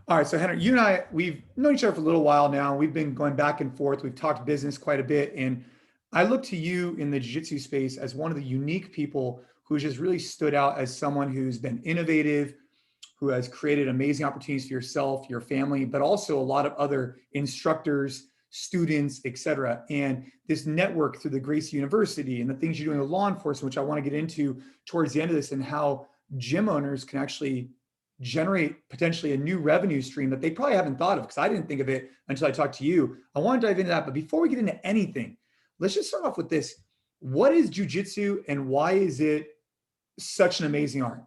All right, so Henry, you and I, we've known each other for a little while now. We've been going back and forth. We've talked business quite a bit. And I look to you in the jiu-jitsu space as one of the unique people who's just really stood out as someone who's been innovative, who has created amazing opportunities for yourself, your family, but also a lot of other instructors, students, et cetera. And this network through the Gracie University and the things you're doing with law enforcement, which I want to get into towards the end of this, and how gym owners can actually generate potentially a new revenue stream that they probably haven't thought of, because I didn't think of it until I talked to you. I want to dive into that. But before we get into anything, let's just start off with this. What is jiu-jitsu and why is it such an amazing art?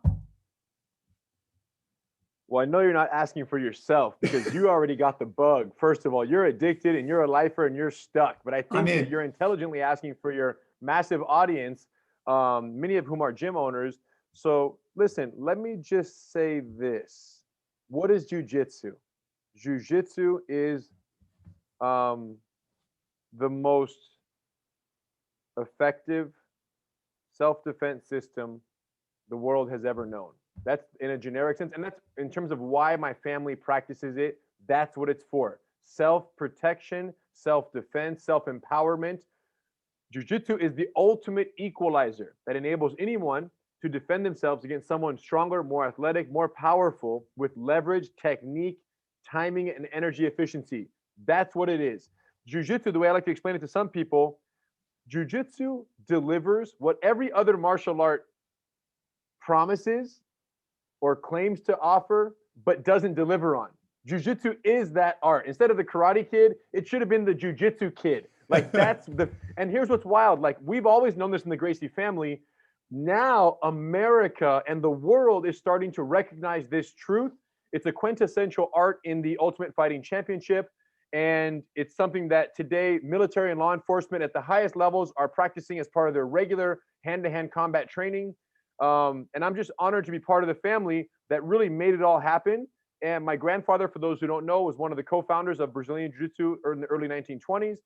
Well, I know you're not asking for yourself because you already got the bug. First of all, you're addicted and you're a lifer and you're stuck. But I think that you're intelligently asking for your massive audience, many of whom are gym owners. So listen, let me just say this. What is jiu-jitsu? Jiu-jitsu is the most effective self-defense system the world has ever known. That's in a generic sense. And that's in terms of why my family practices it. That's what it's for. Self-protection, self-defense, self-empowerment. Jiu-jitsu is the ultimate equalizer that enables anyone to defend themselves against someone stronger, more athletic, more powerful with leverage, technique, timing, and energy efficiency. That's what it is. Jiu-jitsu, the way I like to explain it to some people, jiu-jitsu delivers what every other martial art promises or claims to offer, but doesn't deliver on. Jiu-jitsu is that art. Instead of the Karate Kid, it should have been the Jiu-Jitsu Kid. Like and here's what's wild. Like we've always known this in the Gracie family. Now America and the world is starting to recognize this truth. It's a quintessential art in the Ultimate Fighting Championship. And it's something that today military and law enforcement at the highest levels are practicing as part of their regular hand-to-hand combat training. And I'm just honored to be part of the family that really made it all happen. And my grandfather, for those who don't know, was one of the co-founders of Brazilian Jiu-Jitsu in the early 1920s.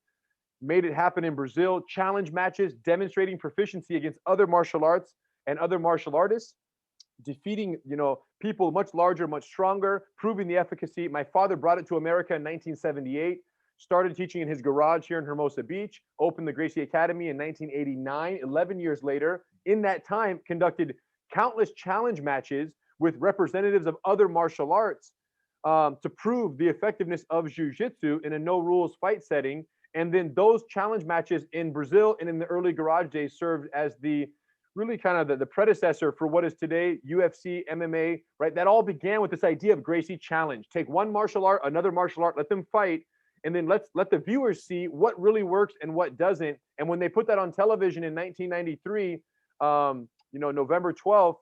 Made it happen in Brazil, challenge matches, demonstrating proficiency against other martial arts and other martial artists, defeating, people much larger, much stronger, proving the efficacy. My father brought it to America in 1978, started teaching in his garage here in Hermosa Beach, opened the Gracie Academy in 1989, 11 years later. In that time, conducted countless challenge matches with representatives of other martial arts to prove the effectiveness of jiu-jitsu in a no-rules fight setting. And then those challenge matches in Brazil and in the early garage days served as the really kind of the predecessor for what is today UFC, MMA, right? That all began with this idea of Gracie Challenge. Take one martial art, another martial art, let them fight, and then let the viewers see what really works and what doesn't. And when they put that on television in 1993, November 12th,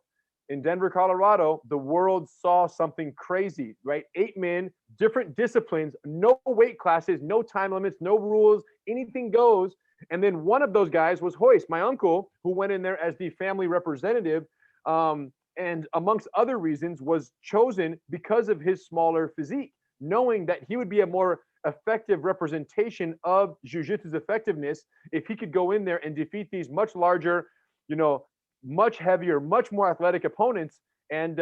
in Denver, Colorado, the world saw something crazy, right? 8 men, different disciplines, no weight classes, no time limits, no rules, anything goes. And then one of those guys was Hoist, my uncle, who went in there as the family representative, and amongst other reasons was chosen because of his smaller physique, knowing that he would be a more effective representation of jiu-jitsu's effectiveness if he could go in there and defeat these much larger, much heavier, much more athletic opponents. And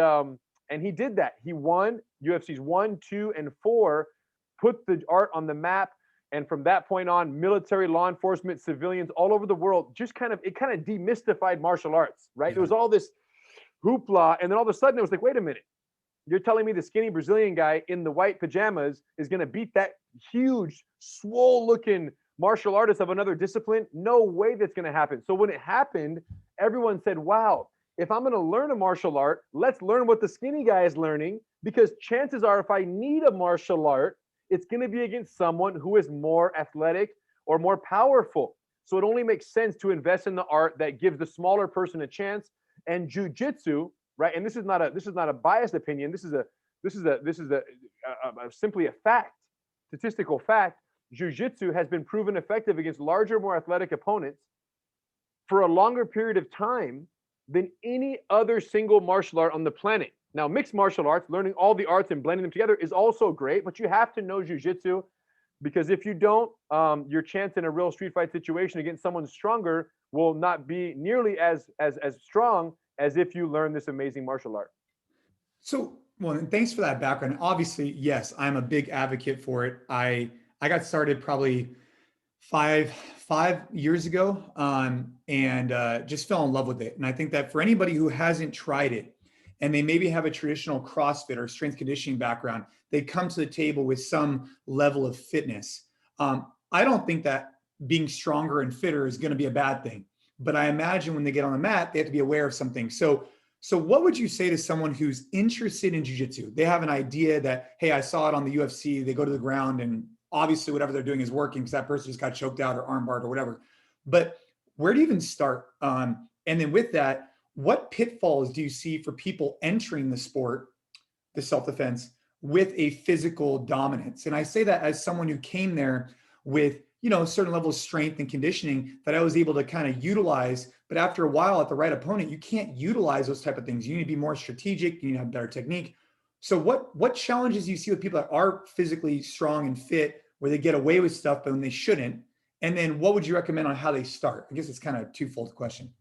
he did that. He won UFC's 1, 2, and 4, put the art on the map. And from that point on, military, law enforcement, civilians all over the world, it kind of demystified martial arts, right? Yeah. It was all this hoopla. And then all of a sudden it was like, wait a minute. You're telling me the skinny Brazilian guy in the white pajamas is going to beat that huge, swole looking martial artist of another discipline? No way that's going to happen. So when it happened, everyone said, wow, if I'm going to learn a martial art, let's learn what the skinny guy is learning, because chances are if I need a martial art, it's going to be against someone who is more athletic or more powerful. So it only makes sense to invest in the art that gives the smaller person a chance. And jiu-jitsu, right? And this is not a biased opinion. This is simply a fact, statistical fact. Jiu-jitsu has been proven effective against larger, more athletic opponents for a longer period of time than any other single martial art on the planet. Now, mixed martial arts, learning all the arts and blending them together is also great, but you have to know jiu-jitsu, because if you don't, your chance in a real street fight situation against someone stronger will not be nearly as strong as if you learn this amazing martial art. So Well, and thanks for that background. Obviously, yes, I'm a big advocate for it. I got started probably five years ago, and just fell in love with it. And I think that for anybody who hasn't tried it, and they maybe have a traditional CrossFit or strength conditioning background, they come to the table with some level of fitness. I don't think that being stronger and fitter is going to be a bad thing, but I imagine when they get on the mat, they have to be aware of something. So what would you say to someone who's interested in jiu-jitsu? They have an idea that, hey, I saw it on the UFC. They go to the ground and obviously whatever they're doing is working because that person just got choked out or armbarred or whatever. But where do you even start? And then with that, what pitfalls do you see for people entering the sport, the self-defense, with a physical dominance? And I say that as someone who came there with, a certain level of strength and conditioning that I was able to kind of utilize. But after a while at the right opponent, you can't utilize those type of things. You need to be more strategic. You need to have better technique. So what challenges do you see with people that are physically strong and fit where they get away with stuff, but when they shouldn't? And then what would you recommend on how they start? I guess it's kind of a twofold question.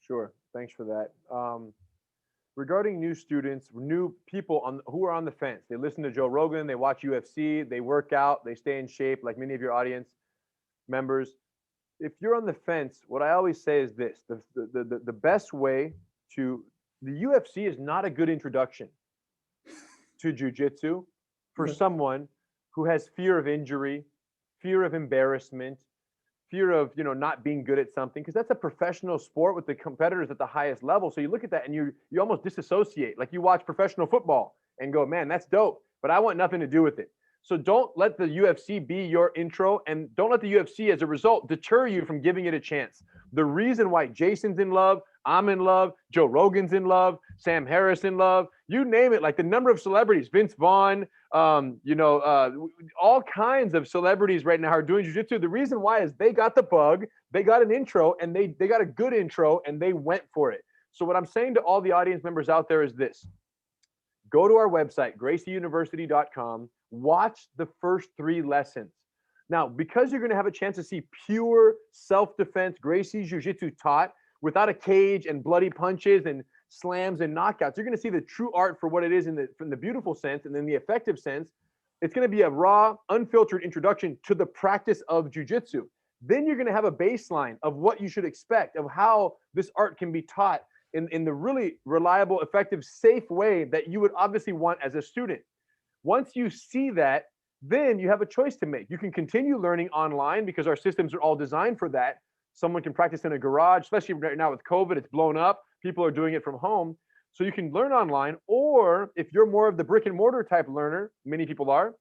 Sure. Thanks for that. Regarding new students, new people who are on the fence, they listen to Joe Rogan, they watch UFC, they work out, they stay in shape, like many of your audience members. If you're on the fence, what I always say is this: the best way to the UFC is not a good introduction to jiu-jitsu for someone who has fear of injury, fear of embarrassment, fear of not being good at something, because that's a professional sport with the competitors at the highest level. So you look at that and you almost disassociate. Like you watch professional football and go, man, that's dope, but I want nothing to do with it. So don't let the UFC be your intro, and don't let the UFC as a result deter you from giving it a chance. The reason why Jason's in love, I'm in love, Joe Rogan's in love, Sam Harris in love, you name it, like the number of celebrities, Vince Vaughn, all kinds of celebrities right now are doing jiu-jitsu. The reason why is they got the bug, they got an intro, and they got a good intro, and they went for it. So what I'm saying to all the audience members out there is this: go to our website, gracieuniversity.com, watch the first 3 lessons. Now, because you're going to have a chance to see pure self-defense Gracie Jiu-Jitsu taught without a cage and bloody punches and slams and knockouts, you're going to see the true art for what it is from the beautiful sense, and then the effective sense. It's going to be a raw, unfiltered introduction to the practice of jiu-jitsu. Then you're going to have a baseline of what you should expect, of how this art can be taught in the really reliable, effective, safe way that you would obviously want as a student. Once you see that, then you have a choice to make. You can continue learning online because our systems are all designed for that. Someone can practice in a garage, especially right now with COVID, it's blown up. People are doing it from home. So you can learn online, or if you're more of the brick and mortar type learner, many people are,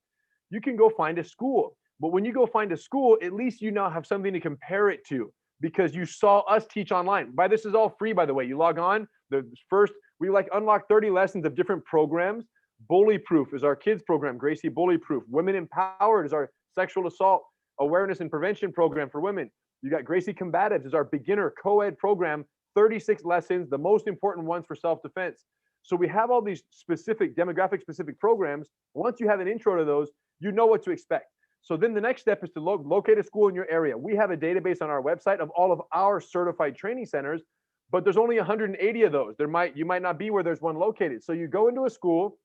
you can go find a school. But when you go find a school, at least you now have something to compare it to, because you saw us teach online. This is all free, by the way. You log on. We unlock 30 lessons of different programs. Bully Proof is our kids program, Gracie Bully Proof. Women Empowered is our sexual assault awareness and prevention program for women. You got Gracie Combatives is our beginner co-ed program, 36 lessons, the most important ones for self-defense. So we have all these specific demographic specific programs. Once you have an intro to those, you know what to expect. So then the next step is to locate a school in your area. We have a database on our website of all of our certified training centers, but there's only 180 of those. You might not be where there's one located. So you go into a school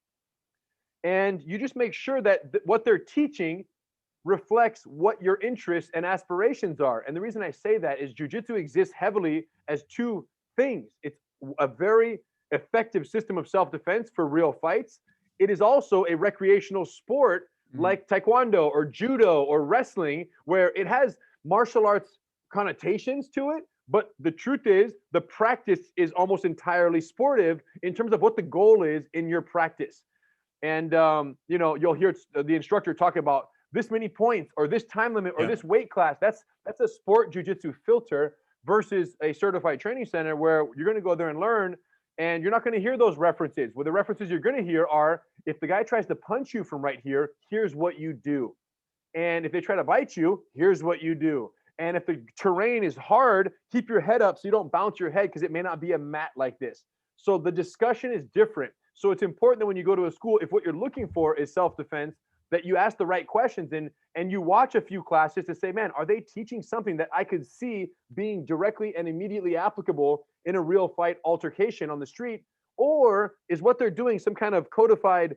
and you just make sure that what they're teaching reflects what your interests and aspirations are. And the reason I say that is jiu-jitsu exists heavily as 2 things. It's a very effective system of self-defense for real fights. It is also a recreational sport like taekwondo or judo or wrestling, where it has martial arts connotations to it. But the truth is, the practice is almost entirely sportive in terms of what the goal is in your practice. And you'll hear the instructor talk about this many points or this time limit or this weight class. That's a sport jiu-jitsu filter versus a certified training center where you're going to go there and learn, and you're not going to hear those references. Well, the references you're going to hear are, if the guy tries to punch you from right here, here's what you do. And if they try to bite you, here's what you do. And if the terrain is hard, keep your head up so you don't bounce your head, because it may not be a mat like this. So the discussion is different. So it's important that when you go to a school, if what you're looking for is self-defense, that you ask the right questions and you watch a few classes to say, man, are they teaching something that I could see being directly and immediately applicable in a real fight altercation on the street? Or is what they're doing some kind of codified,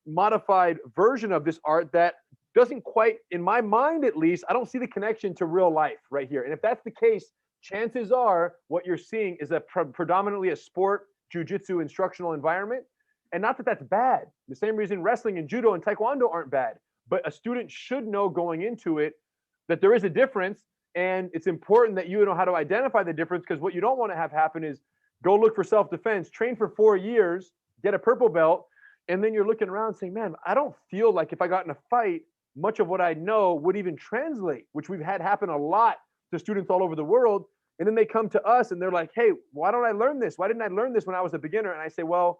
modified version of this art that doesn't quite, in my mind at least, I don't see the connection to real life right here. And if that's the case, chances are what you're seeing is a predominantly a sport, jiu-jitsu instructional environment. And not that that's bad. The same reason wrestling and judo and taekwondo aren't bad. But a student should know going into it that there is a difference. And it's important that you know how to identify the difference, because what you don't want to have happen is go look for self-defense, train for 4 years, get a purple belt, and then you're looking around saying, man, I don't feel like if I got in a fight, much of what I know would even translate, which we've had happen a lot to students all over the world. And then they come to us and they're like, hey, why don't I learn this? Why didn't I learn this when I was a beginner? And I say, well,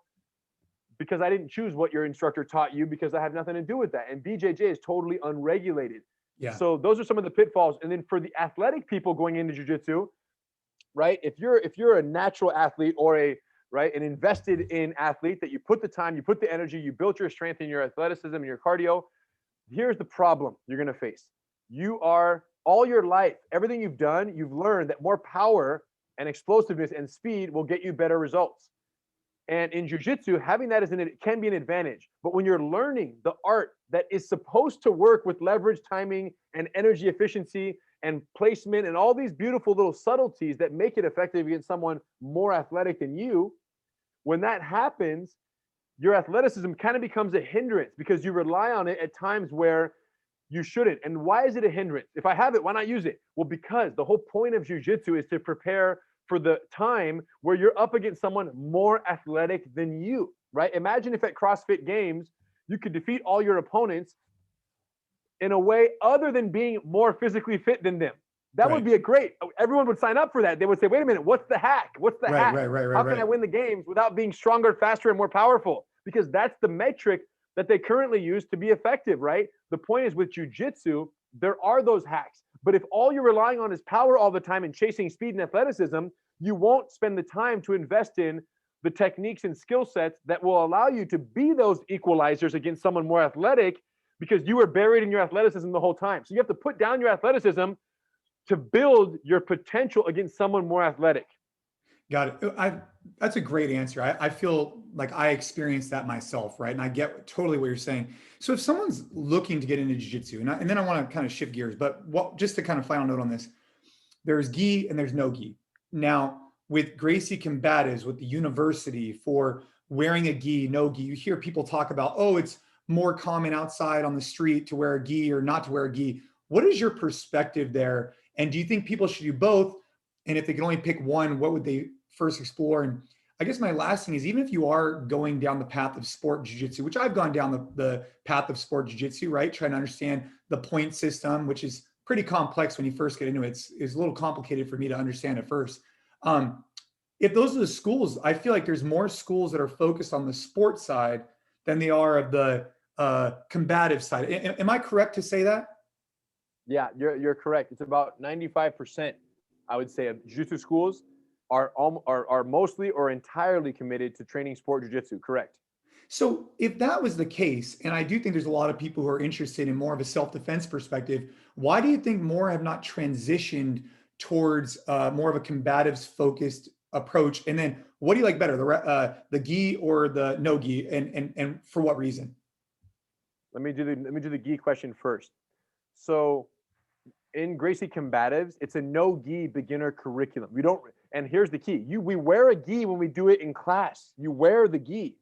because I didn't choose what your instructor taught you, because I have nothing to do with that. And BJJ is totally unregulated. Yeah. So those are some of the pitfalls. And then for the athletic people going into jiu-jitsu, right? If you're a natural athlete or an invested in athlete, that you put the time, you put the energy, you built your strength and your athleticism and your cardio, here's the problem you're going to face. You are all your life, everything you've done, you've learned that more power and explosiveness and speed will get you better results. And in jiu-jitsu, having that it can be an advantage. But when you're learning the art that is supposed to work with leverage, timing, and energy efficiency and placement and all these beautiful little subtleties that make it effective against someone more athletic than you, when that happens, your athleticism kind of becomes a hindrance because you rely on it at times where you shouldn't. And why is it a hindrance? If I have it, why not use it? Well, because the whole point of jiu-jitsu is to prepare for the time where you're up against someone more athletic than you, right? Imagine if at CrossFit Games, you could defeat all your opponents in a way other than being more physically fit than them. That would be a great, everyone would sign up for that. They would say, wait a minute, what's the hack? What's the hack? How can I win the games without being stronger, faster, and more powerful? Because that's the metric that they currently use to be effective, right? The point is with jiu-jitsu, there are those hacks. But if all you're relying on is power all the time and chasing speed and athleticism, you won't spend the time to invest in the techniques and skill sets that will allow you to be those equalizers against someone more athletic, because you were buried in your athleticism the whole time. So you have to put down your athleticism to build your potential against someone more athletic. Got it. That's a great answer. I feel like I experienced that myself, right? And I get totally what you're saying. So if someone's looking to get into jiu-jitsu, and then I want to kind of shift gears, but just to kind of final note on this, there's gi and there's no gi. Now, with Gracie combatives, with the university for wearing a gi, no gi, you hear people talk about, oh, it's more common outside on the street to wear a gi or not to wear a gi. What is your perspective there? And do you think people should do both? And if they can only pick one, what would they first explore? And I guess my last thing is, even if you are going down the path of sport jiu-jitsu, which I've gone down the path of sport jiu-jitsu, right? Trying to understand the point system, which is pretty complex when you first get into it. It's a little complicated for me to understand at first. If those are the schools, I feel like there's more schools that are focused on the sport side than they are of the combative side. Am I correct to say that? Yeah, you're correct. It's about 95%, I would say, of jiu-jitsu schools are mostly or entirely committed to training sport jiu-jitsu. Correct. So if that was the case, and I do think there's a lot of people who are interested in more of a self-defense perspective, why do you think more have not transitioned towards more of a combatives focused approach? And then what do you like better, the gi or the no gi, and for what reason? Let me do the gi question first. So in Gracie combatives, it's a no gi beginner curriculum. We don't, and here's the key. We wear a gi when we do it in class. You wear the gi,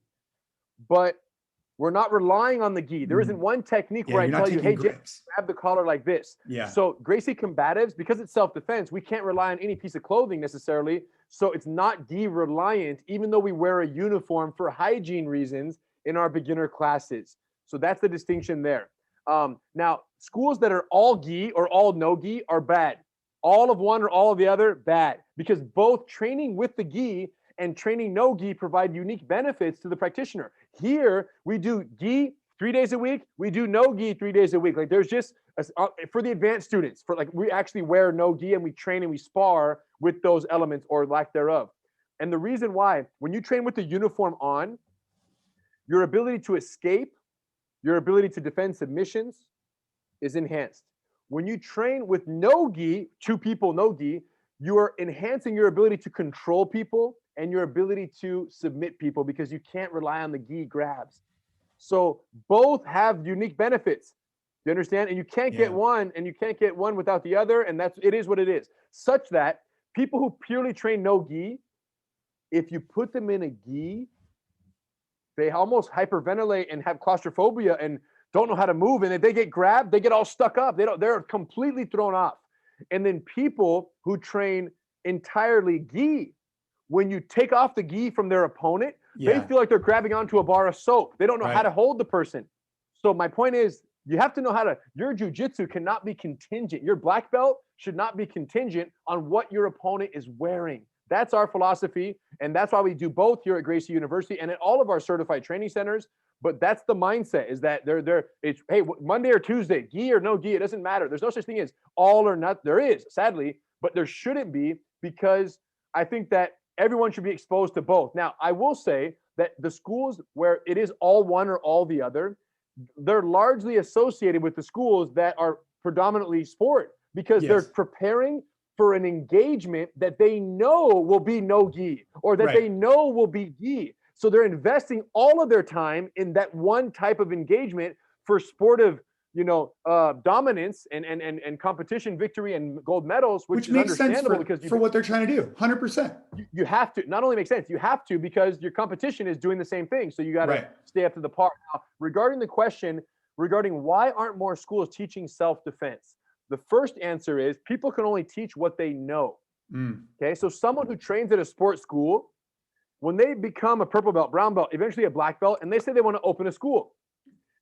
but we're not relying on the gi. There isn't one technique where I tell you, hey, James, grab the collar like this. Yeah. So Gracie combatives, because it's self-defense, we can't rely on any piece of clothing necessarily. So it's not gi reliant, even though we wear a uniform for hygiene reasons in our beginner classes. So that's the distinction there. Now, schools that are all gi or all no gi are bad. All of one or all of the other, bad. Because both training with the gi and training no gi provide unique benefits to the practitioner. Here, we do gi 3 days a week. We do no gi 3 days a week. Like there's just, for the advanced students, we actually wear no gi and we train and we spar with those elements or lack thereof. And the reason why, when you train with the uniform on, your ability to escape, your ability to defend submissions is enhanced. When you train with no gi, two people no gi, you are enhancing your ability to control people and your ability to submit people, because you can't rely on the gi grabs. So both have unique benefits. You understand? And you can't get one, and you can't get one without the other. And it is what it is. Such that people who purely train no gi, if you put them in a gi, they almost hyperventilate and have claustrophobia and don't know how to move. And if they get grabbed, they get all stuck up. They're completely thrown off. And then people who train entirely gi, when you take off the gi from their opponent, they feel like they're grabbing onto a bar of soap. They don't know how to hold the person. So my point is, you have to know how to, your jiu-jitsu cannot be contingent. Your black belt should not be contingent on what your opponent is wearing. That's our philosophy. And that's why we do both here at Gracie University and at all of our certified training centers. But that's the mindset, is that it's, hey, Monday or Tuesday, gi or no gi, it doesn't matter. There's no such thing as all or not. There is, sadly, but there shouldn't be, because I think that everyone should be exposed to both. Now, I will say that the schools where it is all one or all the other, they're largely associated with the schools that are predominantly sport, because they're preparing for an engagement that they know will be no gi, or that they know will be gi. So they're investing all of their time in that one type of engagement for sportive, dominance and competition victory and gold medals, which is makes sense for what they're trying to do. 100%. You have to, not only make sense, you have to, because your competition is doing the same thing. So you got to stay up to the par. Now, regarding the question regarding why aren't more schools teaching self-defense? The first answer is people can only teach what they know. Okay. So someone who trains at a sports school, when they become a purple belt, brown belt, eventually a black belt, and they say they want to open a school,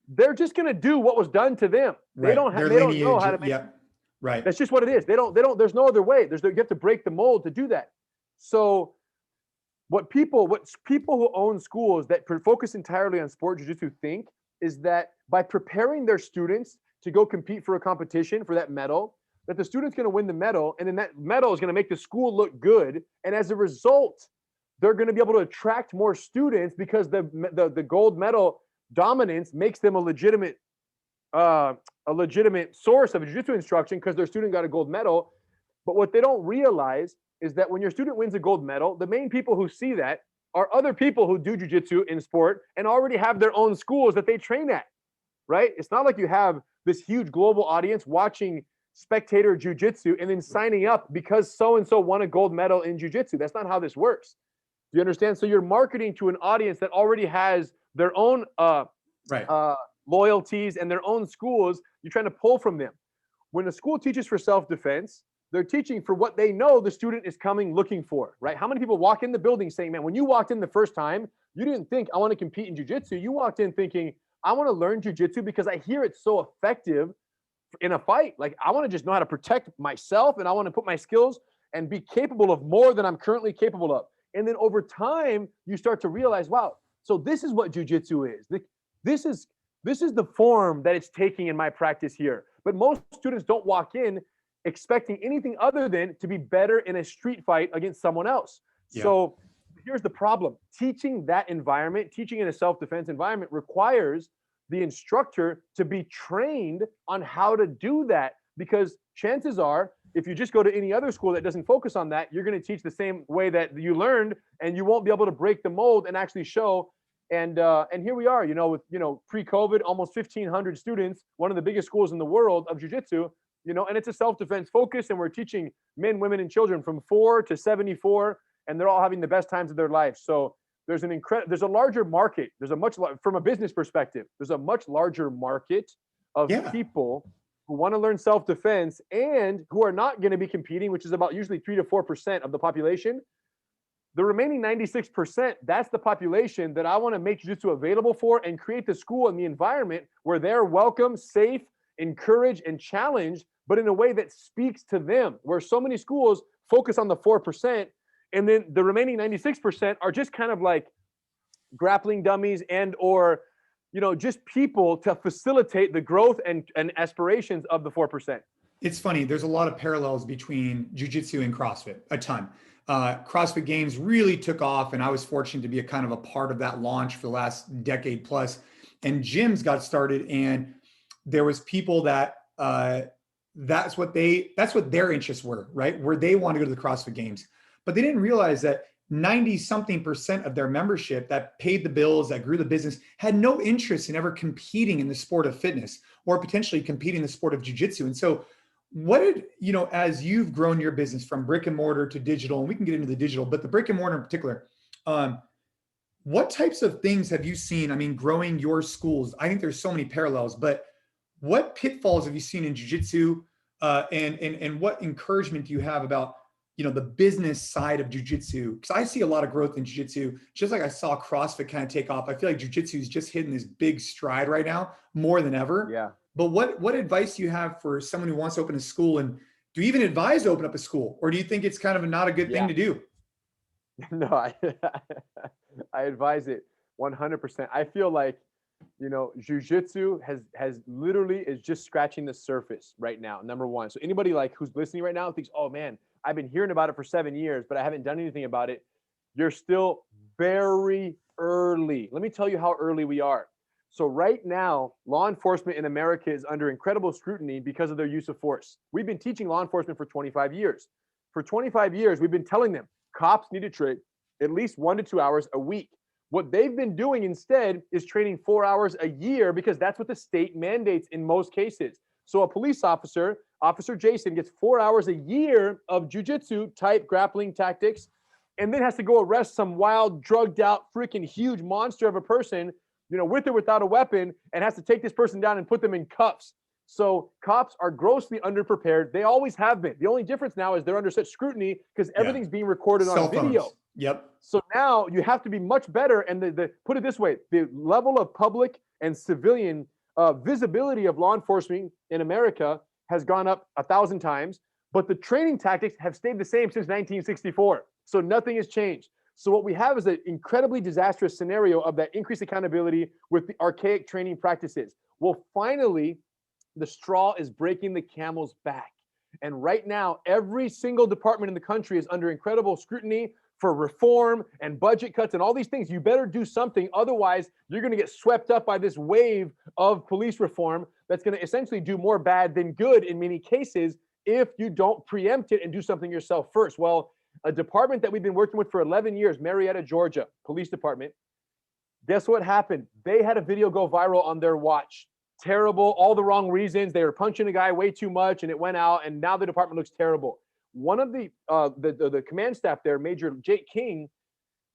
they're just going to do what was done to them. They don't know how to make it. That's just what it is. They don't, there's no other way. You have to break the mold to do that. So what people who own schools that focus entirely on sport jiu-jitsu think is that by preparing their students to go compete for a competition for that medal, that the student's going to win the medal, and then that medal is going to make the school look good. And as a result, they're going to be able to attract more students, because the gold medal dominance makes them a legitimate source of jiu-jitsu instruction, because their student got a gold medal. But what they don't realize is that when your student wins a gold medal, the main people who see that are other people who do jiu-jitsu in sport and already have their own schools that they train at, right? It's not like you have this huge global audience watching spectator jiu-jitsu and then signing up because so-and-so won a gold medal in jiu-jitsu. That's not how this works. Do you understand? So you're marketing to an audience that already has their own loyalties and their own schools. You're trying to pull from them. When a school teaches for self-defense, they're teaching for what they know the student is coming looking for, right? How many people walk in the building saying, man, when you walked in the first time, you didn't think I want to compete in jiu-jitsu. You walked in thinking, I want to learn jiu-jitsu because I hear it's so effective in a fight. Like, I want to just know how to protect myself, and I want to put my skills and be capable of more than I'm currently capable of. And then over time, you start to realize, wow, so this is what jiu-jitsu is. This is the form that it's taking in my practice here. But most students don't walk in expecting anything other than to be better in a street fight against someone else. So here's the problem. Teaching that environment, teaching in a self-defense environment, requires the instructor to be trained on how to do that, because chances are, if you just go to any other school that doesn't focus on that, you're going to teach the same way that you learned, and you won't be able to break the mold and actually show. And here we are, with pre-COVID, almost 1,500 students, one of the biggest schools in the world of jiu-jitsu, and it's a self-defense focus, and we're teaching men, women, and children from 4 to 74, and they're all having the best times of their life. So there's a larger market. From a business perspective, there's a much larger market of people who want to learn self-defense and who are not going to be competing, which is about usually 3 to 4% of the population. The remaining 96%, that's the population that I want to make jiu-jitsu available for, and create the school and the environment where they're welcome, safe, encouraged, and challenged, but in a way that speaks to them, where so many schools focus on the 4%, and then the remaining 96% are just kind of like grappling dummies or just people to facilitate the growth and aspirations of the 4%. It's funny. There's a lot of parallels between jiu-jitsu and CrossFit, a ton. CrossFit Games really took off, and I was fortunate to be a kind of a part of that launch for the last decade plus. And gyms got started, and there was people that that's what their interests were, right? Where they want to go to the CrossFit Games, but they didn't realize that 90 something% of their membership that paid the bills, that grew the business, had no interest in ever competing in the sport of fitness or potentially competing in the sport of jiu-jitsu. And so what did, as you've grown your business from brick and mortar to digital, and we can get into the digital, but the brick and mortar in particular, what types of things have you seen? I mean, growing your schools, I think there's so many parallels, but what pitfalls have you seen in jiu-jitsu, and what encouragement do you have about, the business side of jiu-jitsu? Because I see a lot of growth in jiu-jitsu, just like I saw CrossFit kind of take off. I feel like jiu-jitsu is just hitting this big stride right now, more than ever. Yeah. But what advice do you have for someone who wants to open a school? And do you even advise to open up a school? Or do you think it's kind of not a good thing to do? No, I advise it 100%. I feel like, jiu-jitsu has literally is just scratching the surface right now, number one. So anybody like who's listening right now thinks, oh man, I've been hearing about it for 7 years, but I haven't done anything about it. You're still very early. Let me tell you how early we are. So right now, law enforcement in America is under incredible scrutiny because of their use of force. We've been teaching law enforcement for 25 years. For 25 years, we've been telling them cops need to train at least 1 to 2 hours a week. What they've been doing instead is training 4 hours a year because that's what the state mandates in most cases. So a police officer, Officer Jason, gets 4 hours a year of jiu-jitsu type grappling tactics, and then has to go arrest some wild, drugged out, freaking huge monster of a person, with or without a weapon, and has to take this person down and put them in cuffs. So cops are grossly underprepared. They always have been. The only difference now is they're under such scrutiny because everything's being recorded on video. Yep. So now you have to be much better. And the put it this way, the level of public and civilian visibility of law enforcement in America has gone up 1,000 times, but the training tactics have stayed the same since 1964. So nothing has changed. So what we have is an incredibly disastrous scenario of that increased accountability with the archaic training practices. Well, finally, the straw is breaking the camel's back. And right now, every single department in the country is under incredible scrutiny for reform and budget cuts and all these things. You better do something. Otherwise, you're going to get swept up by this wave of police reform that's going to essentially do more bad than good in many cases if you don't preempt it and do something yourself first. Well, a department that we've been working with for 11 years, Marietta, Georgia, police department, guess what happened? They had a video go viral on their watch. Terrible, all the wrong reasons. They were punching a guy way too much and it went out, and now the department looks terrible. One of the command staff there, Major Jake King,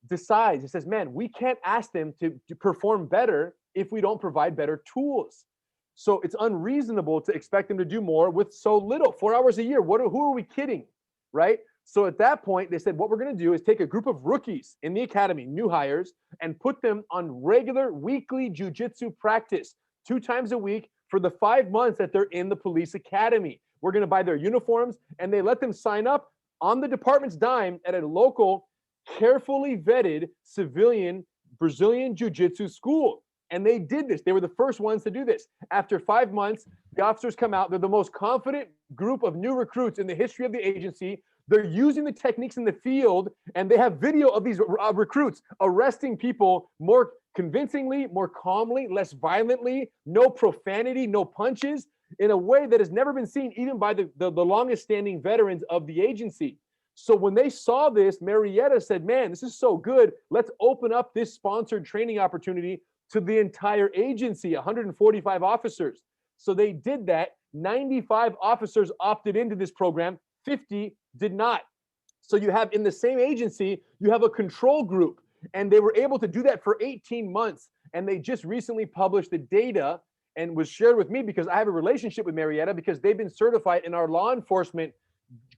decides, he says, man, we can't ask them to perform better if we don't provide better tools. So it's unreasonable to expect them to do more with so little. 4 hours a year. Who are we kidding? Right? So at that point, they said, what we're going to do is take a group of rookies in the academy, new hires, and put them on regular weekly jiu-jitsu practice 2 times a week for the 5 months that they're in the police academy. We're going to buy their uniforms, and they let them sign up on the department's dime at a local, carefully vetted civilian Brazilian jiu-jitsu school. And they did this. They were the first ones to do this. After 5 months, the officers come out. They're the most confident group of new recruits in the history of the agency. They're using the techniques in the field, and they have video of these recruits arresting people more convincingly, more calmly, less violently, no profanity, no punches, in a way that has never been seen even by the longest standing veterans of the agency. So when they saw this, Marietta said, man, this is so good. Let's open up this sponsored training opportunity to the entire agency, 145 officers. So they did that. 95 officers opted into this program. 50 did not. So you have in the same agency, you have a control group, and they were able to do that for 18 months. And they just recently published the data and was shared with me because I have a relationship with Marietta because they've been certified in our law enforcement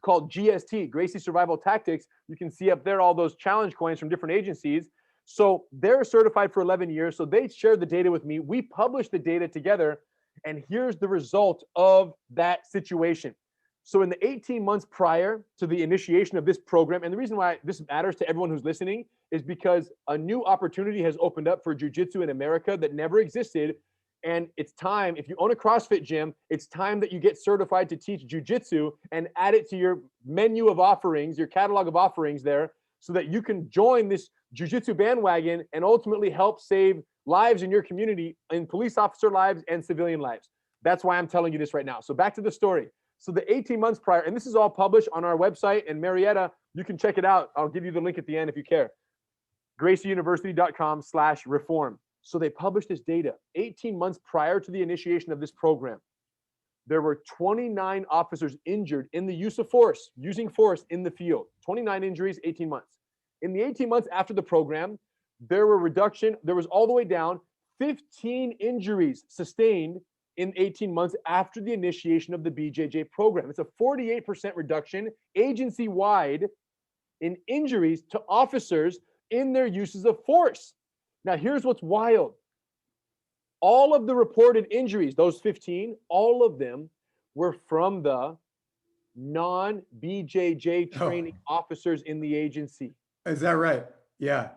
called GST, Gracie Survival Tactics. You can see up there all those challenge coins from different agencies. So they're certified for 11 years. So they shared the data with me. We published the data together, and here's the result of that situation. So in the 18 months prior to the initiation of this program, and the reason why this matters to everyone who's listening is because a new opportunity has opened up for jiu-jitsu in America that never existed. And it's time, if you own a CrossFit gym, it's time that you get certified to teach jiu-jitsu and add it to your menu of offerings, your catalog of offerings there, so that you can join this jiu-jitsu bandwagon and ultimately help save lives in your community, in police officer lives and civilian lives. That's why I'm telling you this right now. So back to the story. So the 18 months prior, and this is all published on our website, and Marietta You can check it out. I'll give you the link at the end if you care. gracieuniversity.com/reform. So they published this data 18 months prior to the initiation of this program. There were 29 officers injured in the use of force, using force in the field. 29 injuries, 18 months. In the 18 months after the program, there was all the way down 15 injuries sustained in 18 months after the initiation of the BJJ program. It's a 48% reduction agency-wide in injuries to officers in their uses of force. Now, here's what's wild. All of the reported injuries, those 15, all of them were from the non-BJJ training officers in the agency. Is that right? Yeah.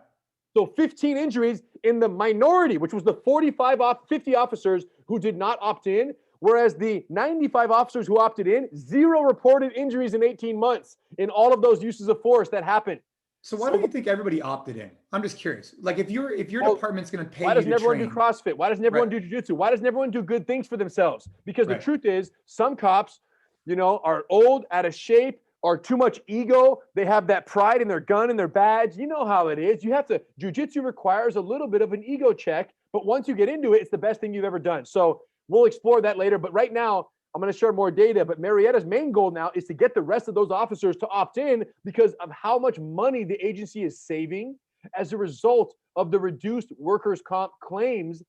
So 15 injuries in the minority, which was the 50 officers who did not opt in, whereas the 95 officers who opted in, 0 reported injuries in 18 months in all of those uses of force that happened. So why don't you think everybody opted in? I'm just curious. Like if your department's going to pay you to train. Why doesn't everyone do CrossFit? Why doesn't everyone do Jiu-Jitsu? Why doesn't everyone do good things for themselves? Because the truth is, some cops, are old, out of shape, or too much ego. They have that pride in their gun and their badge. You know how it is. Jiu-Jitsu requires a little bit of an ego check, but once you get into it, it's the best thing you've ever done. So we'll explore that later. But right now, I'm going to share more data, but Marietta's main goal now is to get the rest of those officers to opt in because of how much money the agency is saving as a result of the reduced workers' comp claims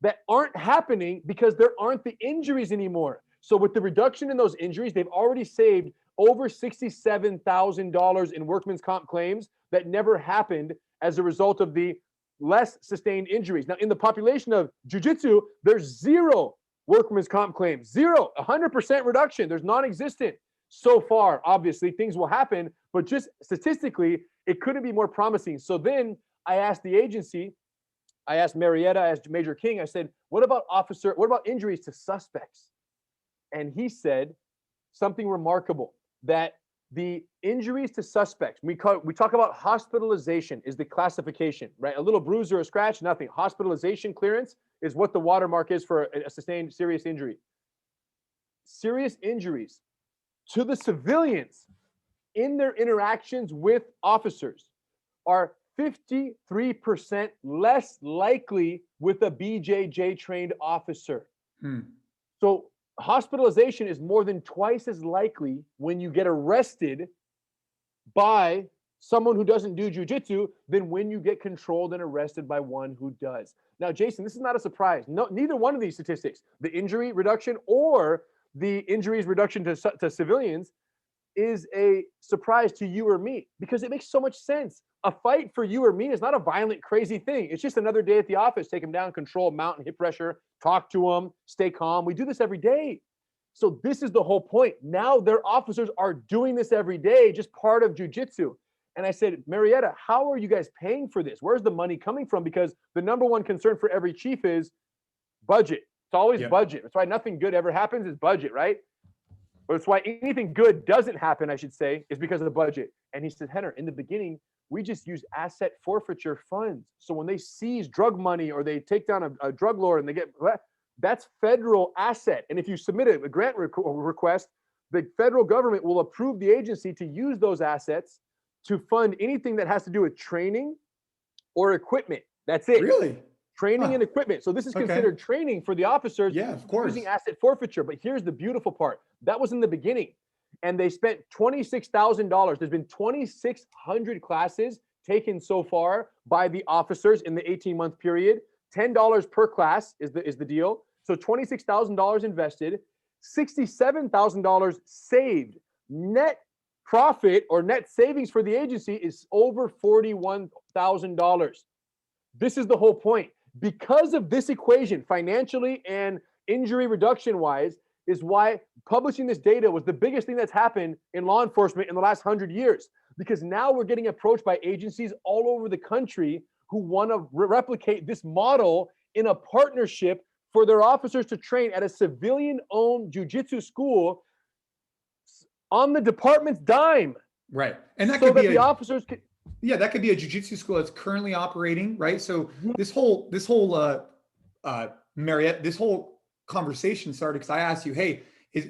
that aren't happening because there aren't the injuries anymore. So with the reduction in those injuries, they've already saved over $67,000 in workman's comp claims that never happened as a result of the less sustained injuries. Now, in the population of Jiu-Jitsu, there's 0 workman's comp claims, 0, 100% reduction. There's non-existent. So far, obviously, things will happen, but just statistically, it couldn't be more promising. So then I asked the agency, I asked Marietta, I asked Major King, I said, what about injuries to suspects? And he said something remarkable, that the injuries to suspects, we talk about hospitalization is the classification, right? A little bruise or a scratch, nothing. Hospitalization clearance is what the watermark is for a sustained serious injury. Serious injuries to the civilians in their interactions with officers are 53% less likely with a BJJ trained officer. So hospitalization is more than twice as likely when you get arrested by someone who doesn't do jiu-jitsu than when you get controlled and arrested by one who does. Now, Jason, this is not a surprise. No, neither one of these statistics, the injury reduction or the injuries reduction to civilians, is a surprise to you or me because it makes so much sense. A fight for you or me is not a violent, crazy thing. It's just another day at the office. Take them down, control, mount and hip pressure, talk to them, stay calm. We do this every day. So this is the whole point. Now their officers are doing this every day, just part of jiu-jitsu. And I said, Marietta, how are you guys paying for this? Where's the money coming from? Because the number one concern for every chief is budget. It's always budget. That's why nothing good ever happens is budget, right? But it's why anything good doesn't happen, I should say, is because of the budget. And he said, Rener, in the beginning, we just use asset forfeiture funds. So when they seize drug money or they take down a drug lord and they get, that's federal asset. And if you submit a grant request, the federal government will approve the agency to use those assets to fund anything that has to do with training or equipment. That's it. Really? Training and equipment. So this is considered training for the officers using asset forfeiture. But here's the beautiful part. That was in the beginning. And they spent $26,000. There's been 2,600 classes taken so far by the officers in the 18-month period. $10 per class is the deal. So $26,000 invested, $67,000 saved. Net profit or net savings for the agency is over $41,000. This is the whole point. Because of this equation, financially and injury reduction wise, is why publishing this data was the biggest thing that's happened in law enforcement in the last 100 years. Because now we're getting approached by agencies all over the country who want to replicate this model in a partnership for their officers to train at a civilian-owned jiu-jitsu school on the department's dime. Right. And that so could that be the officers can, yeah, that could be a jiu-jitsu school that's currently operating, right? So this whole Marriott, this whole conversation started because I asked you, hey,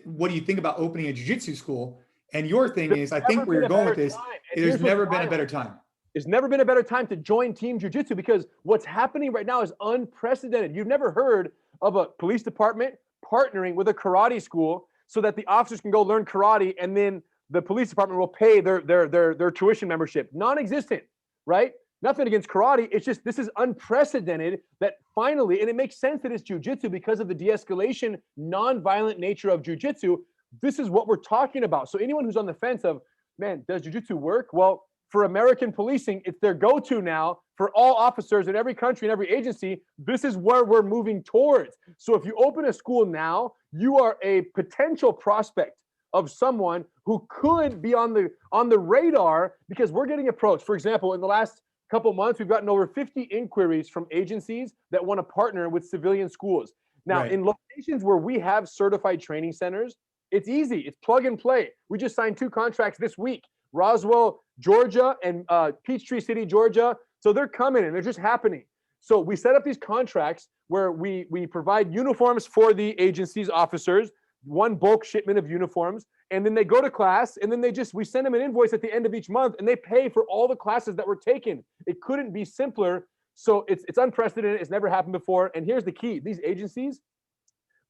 what do you think about opening a jiu-jitsu school? And your thing is, I think where you're going with this, there's never been a better time. There's never been a better time to join Team Jiu-Jitsu, because what's happening right now is unprecedented. You've never heard of a police department partnering with a karate school so that the officers can go learn karate, and then the police department will pay their tuition membership. Non-existent, right? Nothing against karate. It's just, this is unprecedented that finally, and it makes sense that it's jiu-jitsu because of the de-escalation, non-violent nature of jiu-jitsu. This is what we're talking about. So anyone who's on the fence of, man, does jiu-jitsu work? Well, for American policing, it's their go-to now for all officers in every country and every agency. This is where we're moving towards. So if you open a school now, you are a potential prospect of someone who could be on the radar, because we're getting approached. For example, in the last couple months, we've gotten over 50 inquiries from agencies that want to partner with civilian schools. Now, Right. in locations where we have certified training centers, it's easy. It's plug and play. We just signed 2 contracts this week, Roswell, Georgia, and Peachtree City, Georgia. So they're coming and they're just happening. So we set up these contracts where we provide uniforms for the agency's officers, one bulk shipment of uniforms, and then they go to class, and then we send them an invoice at the end of each month, and they pay for all the classes that were taken. It couldn't be simpler. So it's unprecedented. It's never happened before. And here's the key. These agencies,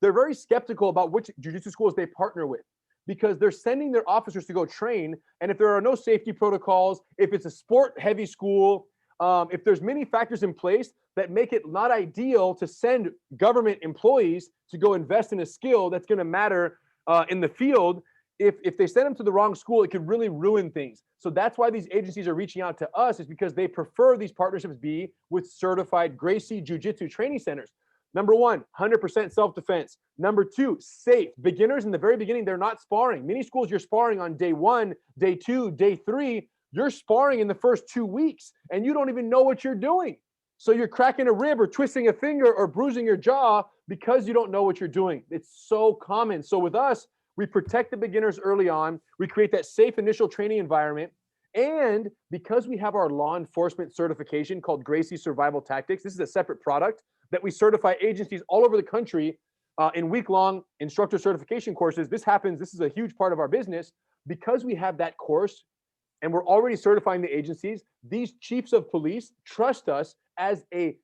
they're very skeptical about which jiu-jitsu schools they partner with, because they're sending their officers to go train. And if there are no safety protocols, if it's a sport heavy school, if there's many factors in place that make it not ideal to send government employees to go invest in a skill that's going to matter in the field, if they send them to the wrong school, it could really ruin things. So that's why these agencies are reaching out to us, is because they prefer these partnerships be with certified Gracie Jiu-Jitsu training centers. Number 1, 100% self-defense. Number 2, safe. Beginners in the very beginning, they're not sparring. Many schools, you're sparring on day 1, day 2, day 3. You're sparring in the first 2 weeks, and you don't even know what you're doing. So you're cracking a rib or twisting a finger or bruising your jaw because you don't know what you're doing. It's so common. So with us, we protect the beginners early on. We create that safe initial training environment. And because we have our law enforcement certification called Gracie Survival Tactics, this is a separate product that we certify agencies all over the country in week-long instructor certification courses. This is a huge part of our business. Because we have that course and we're already certifying the agencies, these chiefs of police trust us as a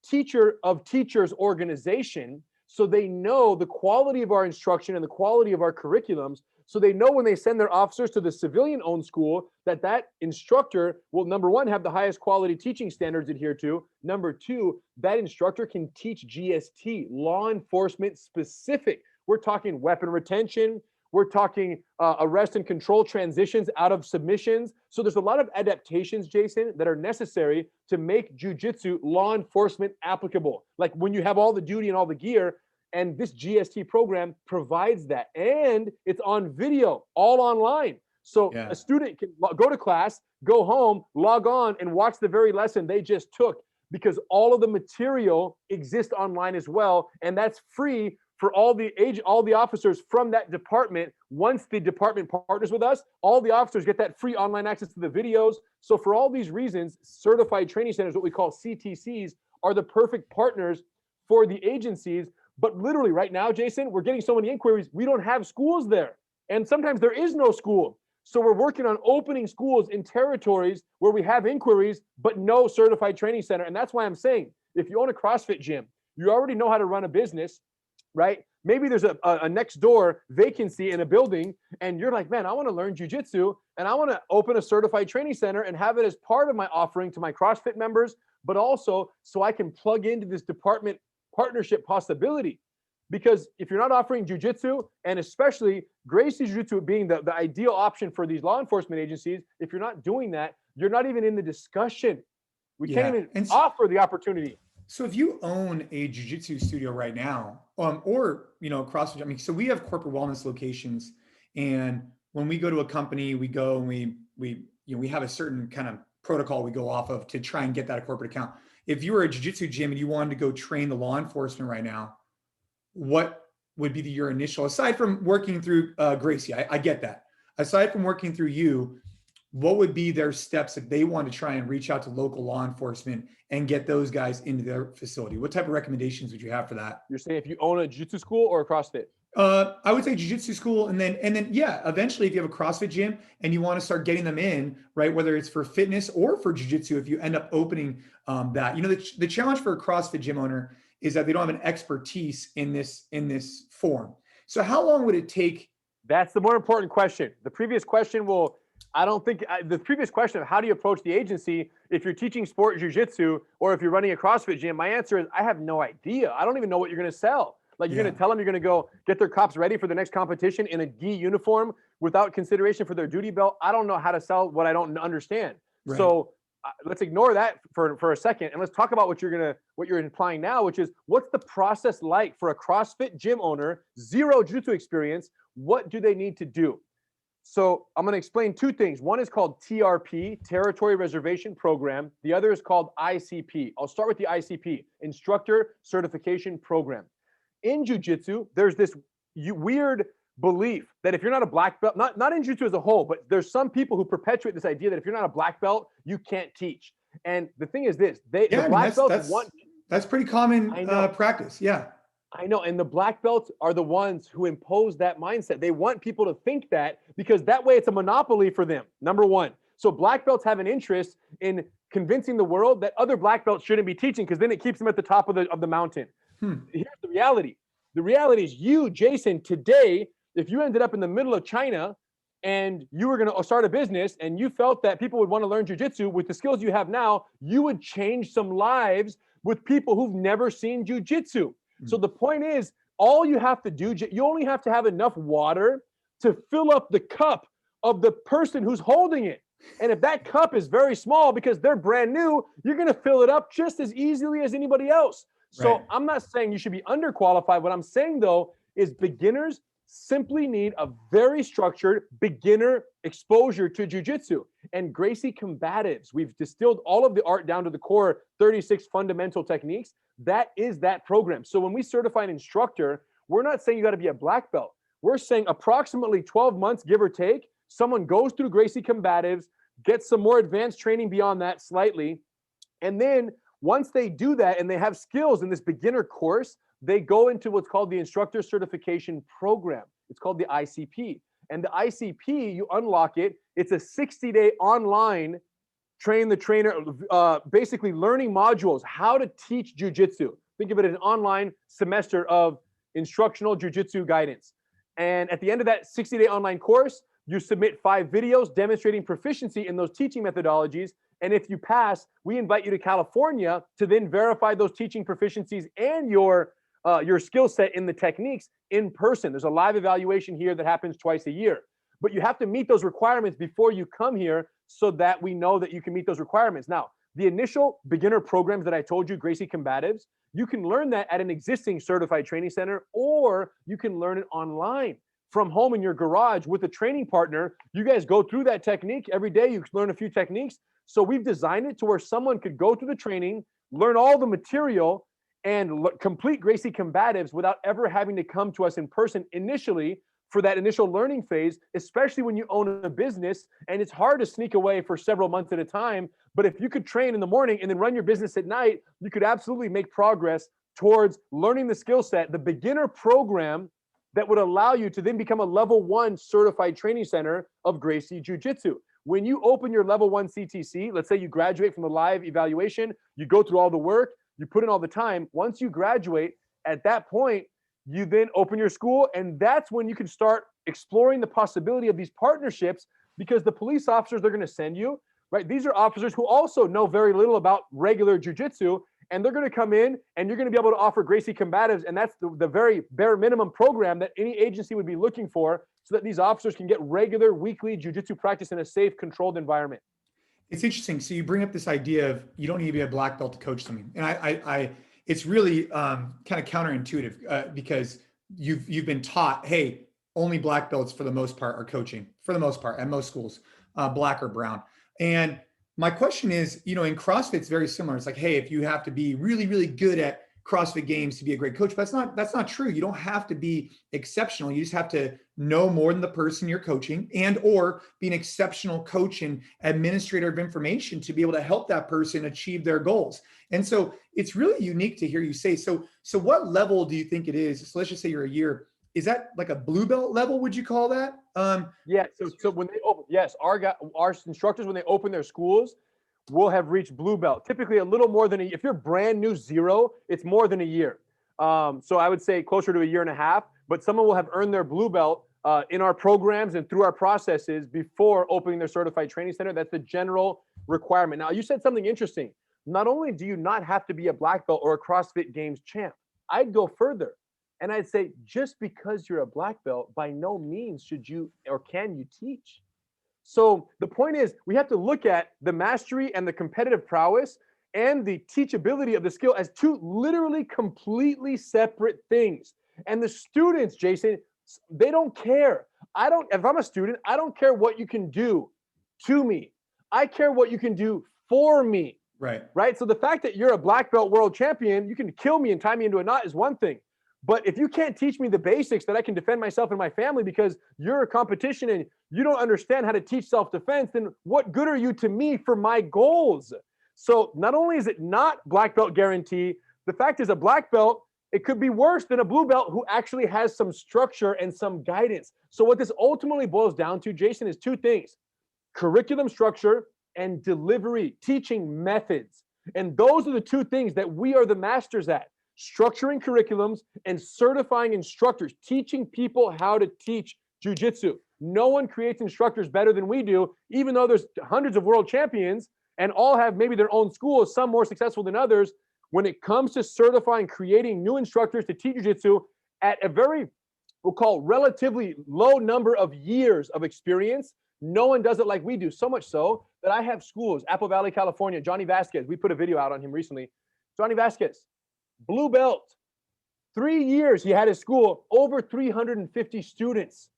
teacher of teachers organization. So they know the quality of our instruction and the quality of our curriculums. So they know when they send their officers to the civilian-owned school that instructor will, number 1, have the highest quality teaching standards adhered to. Number 2, that instructor can teach GST, law enforcement specific. We're talking weapon retention. We're talking arrest and control transitions out of submissions. So there's a lot of adaptations, Jason, that are necessary to make jiu-jitsu law enforcement applicable. Like when you have all the duty and all the gear, and this GST program provides that. And it's on video, all online. So a student can go to class, go home, log on, and watch the very lesson they just took, because all of the material exists online as well. And that's free for all the officers from that department. Once the department partners with us, all the officers get that free online access to the videos. So for all these reasons, certified training centers, what we call CTCs, are the perfect partners for the agencies. But literally right now, Jason, we're getting so many inquiries, we don't have schools there. And sometimes there is no school. So we're working on opening schools in territories where we have inquiries, but no certified training center. And that's why I'm saying, if you own a CrossFit gym, you already know how to run a business, right? Maybe there's a next door vacancy in a building, and you're like, man, I want to learn jiu-jitsu, and I want to open a certified training center and have it as part of my offering to my CrossFit members, but also so I can plug into this department partnership possibility. Because if you're not offering jiu-jitsu, and especially Gracie Jiu-Jitsu being the ideal option for these law enforcement agencies, if you're not doing that, you're not even in the discussion. We can't even offer the opportunity. So if you own a jiu-jitsu studio right now, or CrossFit, I mean, so we have corporate wellness locations, and when we go to a company, we go and we have a certain kind of protocol we go off of to try and get that corporate account. If you were a jiu-jitsu gym and you wanted to go train the law enforcement right now, what would be your initial, aside from working through Gracie, I get that. Aside from working through you, what would be their steps if they want to try and reach out to local law enforcement and get those guys into their facility? What type of recommendations would you have for that? You're saying if you own a jiu-jitsu school or a CrossFit? I would say jiu-jitsu school, and then yeah, eventually if you have a CrossFit gym and you want to start getting them in, right, whether it's for fitness or for jiu-jitsu, if you end up opening that, the challenge for a CrossFit gym owner is that they don't have an expertise in this form. So how long would it take? That's the more important question. The previous question the previous question of how do you approach the agency if you're teaching sport jiu-jitsu or if you're running a CrossFit gym, my answer is I have no idea. I don't even know what you're going to sell. Like you're going to tell them you're going to go get their cops ready for the next competition in a gi uniform without consideration for their duty belt. I don't know how to sell what I don't understand. Right. So let's ignore that for a second. And let's talk about what you're implying now, which is what's the process like for a CrossFit gym owner, zero jiu-jitsu experience? What do they need to do? So I'm going to explain two things. One is called TRP, Territory Reservation Program. The other is called ICP. I'll start with the ICP, Instructor Certification Program. In jiu-jitsu, there's this weird belief that if you're not a black belt, not in jiu-jitsu as a whole, but there's some people who perpetuate this idea that if you're not a black belt, you can't teach. And the thing is this, the black belts that's pretty common practice. Yeah. I know. And the black belts are the ones who impose that mindset. They want people to think that because that way it's a monopoly for them. Number one. So black belts have an interest in convincing the world that other black belts shouldn't be teaching because then it keeps them at the top of the mountain. Here's the reality. The reality is you, Jason, today, if you ended up in the middle of China and you were going to start a business and you felt that people would want to learn jiu-jitsu with the skills you have now, you would change some lives with people who've never seen jiu-jitsu. So the point is, all you have to do, you only have to have enough water to fill up the cup of the person who's holding it. And if that cup is very small because they're brand new, you're going to fill it up just as easily as anybody else. So right. I'm not saying you should be underqualified. What I'm saying, though, is beginners simply need a very structured beginner exposure to jiu-jitsu. And Gracie Combatives, we've distilled all of the art down to the core 36 fundamental techniques. That is that program. So when we certify an instructor, we're not saying you got to be a black belt. We're saying approximately 12 months, give or take, someone goes through Gracie Combatives, gets some more advanced training beyond that slightly, and then once they do that and they have skills in this beginner course, they go into what's called the Instructor Certification Program. It's called the ICP. And the ICP, you unlock it. It's a 60-day online train the trainer, basically learning modules, how to teach jiu-jitsu. Think of it as an online semester of instructional jiu-jitsu guidance. And at the end of that 60-day online course, you submit 5 videos demonstrating proficiency in those teaching methodologies. And if you pass, we invite you to California to then verify those teaching proficiencies and your skill set in the techniques in person. There's a live evaluation here that happens twice a year. But you have to meet those requirements before you come here so that we know that you can meet those requirements. Now, the initial beginner programs that I told you, Gracie Combatives, you can learn that at an existing certified training center, or you can learn it online from home in your garage with a training partner. You guys go through that technique every day. You learn a few techniques. So we've designed it to where someone could go through the training, learn all the material, and complete Gracie Combatives without ever having to come to us in person initially for that initial learning phase, especially when you own a business and it's hard to sneak away for several months at a time. But if you could train in the morning and then run your business at night, you could absolutely make progress towards learning the skill set, the beginner program that would allow you to then become a level 1 certified training center of Gracie Jiu-Jitsu. When you open your level 1 CTC, let's say you graduate from the live evaluation, you go through all the work, you put in all the time. Once you graduate, at that point, you then open your school, and that's when you can start exploring the possibility of these partnerships, because the police officers they're going to send you, right? These are officers who also know very little about regular jiu-jitsu, and they're going to come in and you're going to be able to offer Gracie Combatives. And that's the very bare minimum program that any agency would be looking for so that these officers can get regular weekly jiu-jitsu practice in a safe, controlled environment. It's interesting. So you bring up this idea of you don't need to be a black belt to coach something. And it's really kind of counterintuitive because you've been taught, hey, only black belts for the most part are coaching, for the most part at most schools, black or brown. And my question is, in CrossFit, it's very similar. It's like, hey, if you have to be really, really good at CrossFit Games to be a great coach, but that's not true. You don't have to be exceptional. You just have to know more than the person you're coaching, and or be an exceptional coach and administrator of information to be able to help that person achieve their goals. And so it's really unique to hear you say, so what level do you think it is? So let's just say you're a year is that like a blue belt level? Would you call that? Yeah. So when they open, yes, our instructors, when they open their schools, will have reached blue belt. Typically a little more than if you're brand new zero, it's more than a year. So I would say closer to a year and a half, but someone will have earned their blue belt in our programs and through our processes before opening their certified training center. That's the general requirement. Now, you said something interesting. Not only do you not have to be a black belt or a CrossFit Games champ, I'd go further. And I'd say just because you're a black belt, by no means should you or can you teach. So the point is, we have to look at the mastery and the competitive prowess and the teachability of the skill as two literally completely separate things. And the students, Jason, they don't care. If I'm a student, I don't care what you can do to me. I care what you can do for me. Right. So the fact that you're a black belt world champion, you can kill me and tie me into a knot is one thing. But if you can't teach me the basics that I can defend myself and my family because you're a competition and you don't understand how to teach self-defense, then what good are you to me for my goals? So not only is it not black belt guarantee, the fact is a black belt, it could be worse than a blue belt who actually has some structure and some guidance. So what this ultimately boils down to, Jason, is two things: curriculum structure and delivery, teaching methods. And those are the two things that we are the masters at: structuring curriculums and certifying instructors, teaching people how to teach jiu-jitsu. No one creates instructors better than we do, even though there's hundreds of world champions and all have maybe their own schools, some more successful than others. When it comes to certifying, creating new instructors to teach jiu-jitsu at a very, we'll call relatively low number of years of experience, no one does it like we do. So much so that I have schools, Apple Valley, California, Johnny Vasquez. We put a video out on him recently. Johnny Vasquez, blue belt, 3 years he had his school, over 350 students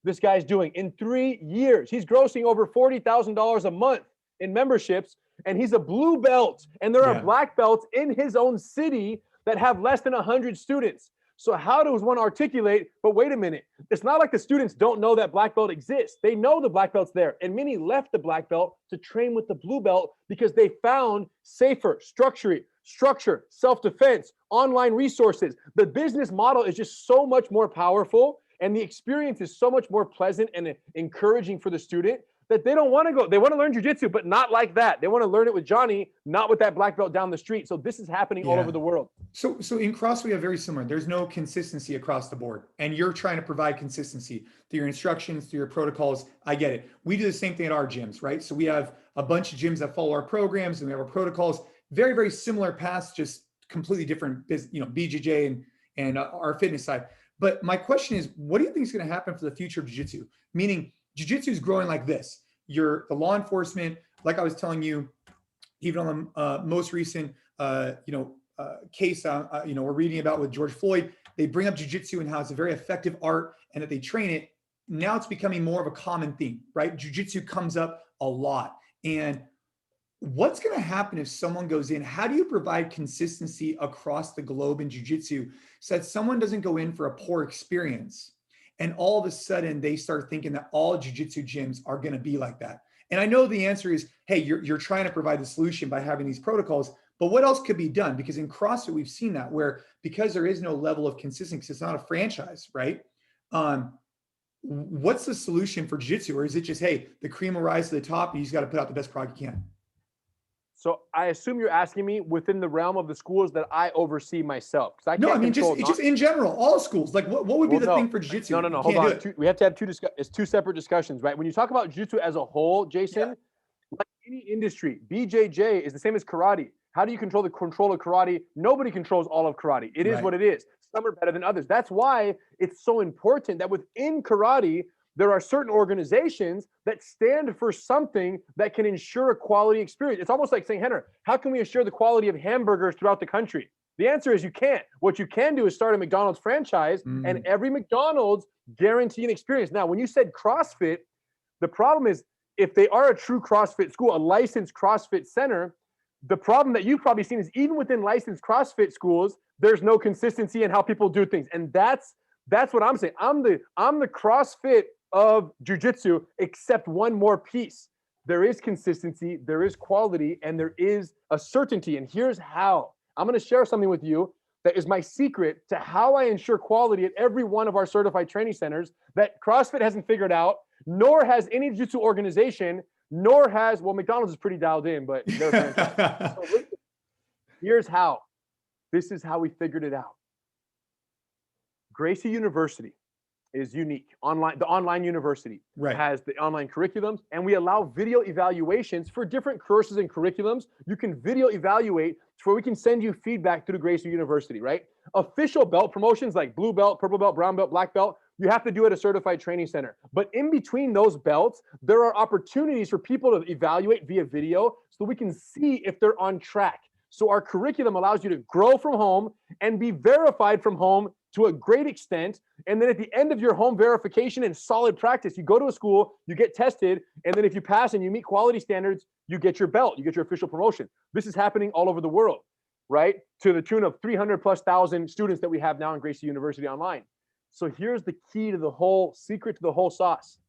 this guy's doing in 3 years. He's grossing over $40,000 a month in memberships, and he's a blue belt. And there are black belts in his own city that have less than 100 students. So how does one articulate, but wait a minute, it's not like the students don't know that black belt exists. They know the black belt's there. And many left the black belt to train with the blue belt because they found safer structure, self-defense, online resources. The business model is just so much more powerful, and the experience is so much more pleasant and encouraging for the student that they don't want to go. They want to learn jiu-jitsu, but not like that. They want to learn it with Johnny, not with that black belt down the street. So this is happening all over the world. So in CrossFit, we have very similar. There's no consistency across the board. And you're trying to provide consistency through your instructions, through your protocols. I get it. We do the same thing at our gyms, right? So we have a bunch of gyms that follow our programs and we have our protocols. Very, very similar paths, just completely different, BJJ and our fitness side. But my question is, what do you think is going to happen for the future of jiu-jitsu? Meaning, jiu-jitsu is growing like this. The law enforcement, like I was telling you, even on the most recent, case, we're reading about with George Floyd, they bring up jiu-jitsu and how it's a very effective art and that they train it. Now it's becoming more of a common theme, right? Jiu-jitsu comes up a lot. And what's going to happen if someone goes in? How do you provide consistency across the globe in jiu-jitsu so that someone doesn't go in for a poor experience and all of a sudden they start thinking that all jiu-jitsu gyms are going to be like that? And I know the answer is, hey, you're trying to provide the solution by having these protocols, but what else could be done? Because in CrossFit, we've seen that where, because there is no level of consistency, it's not a franchise, right? What's the solution for jiu-jitsu? Or is it just, hey, the cream will rise to the top and you just got to put out the best product you can? So I assume you're asking me within the realm of the schools that I oversee myself. Just in general, all schools. Like what would be the thing for jiu-jitsu? No, hold on. We have to have two separate discussions, right? When you talk about jiu-jitsu as a whole, Jason, like any industry, BJJ is the same as karate. How do you control the control of karate? Nobody controls all of karate. It is what it is. Some are better than others. That's why it's so important that within karate, there are certain organizations that stand for something that can ensure a quality experience. It's almost like saying, Rener, how can we assure the quality of hamburgers throughout the country? The answer is you can't. What you can do is start a McDonald's franchise and every McDonald's guarantee an experience. Now, when you said CrossFit, the problem is if they are a true CrossFit school, a licensed CrossFit center, the problem that you've probably seen is even within licensed CrossFit schools, there's no consistency in how people do things. And that's what I'm saying. I'm the CrossFit of jiu-jitsu, except one more piece. There is consistency, there is quality, and there is a certainty. And here's how. I'm going to share something with you that is my secret to how I ensure quality at every one of our certified training centers that CrossFit hasn't figured out, nor has any jiu-jitsu organization, nor has, well, McDonald's is pretty dialed in, but they're a franchise. So listen, here's how. This is how we figured it out. Gracie University is unique. The online university has the online curriculums, and we allow video evaluations for different courses and curriculums. You can video evaluate where we can send you feedback through Gracie University, right? Official belt promotions like blue belt, purple belt, brown belt, black belt, you have to do at a certified training center. But in between those belts, there are opportunities for people to evaluate via video so we can see if they're on track. So our curriculum allows you to grow from home and be verified from home to a great extent. And then at the end of your home verification and solid practice, you go to a school, you get tested, and then if you pass and you meet quality standards, you get your belt, you get your official promotion. This is happening all over the world, right? To the tune of 300,000+ students that we have now in Gracie University online. So here's the key to the whole secret to the whole sauce.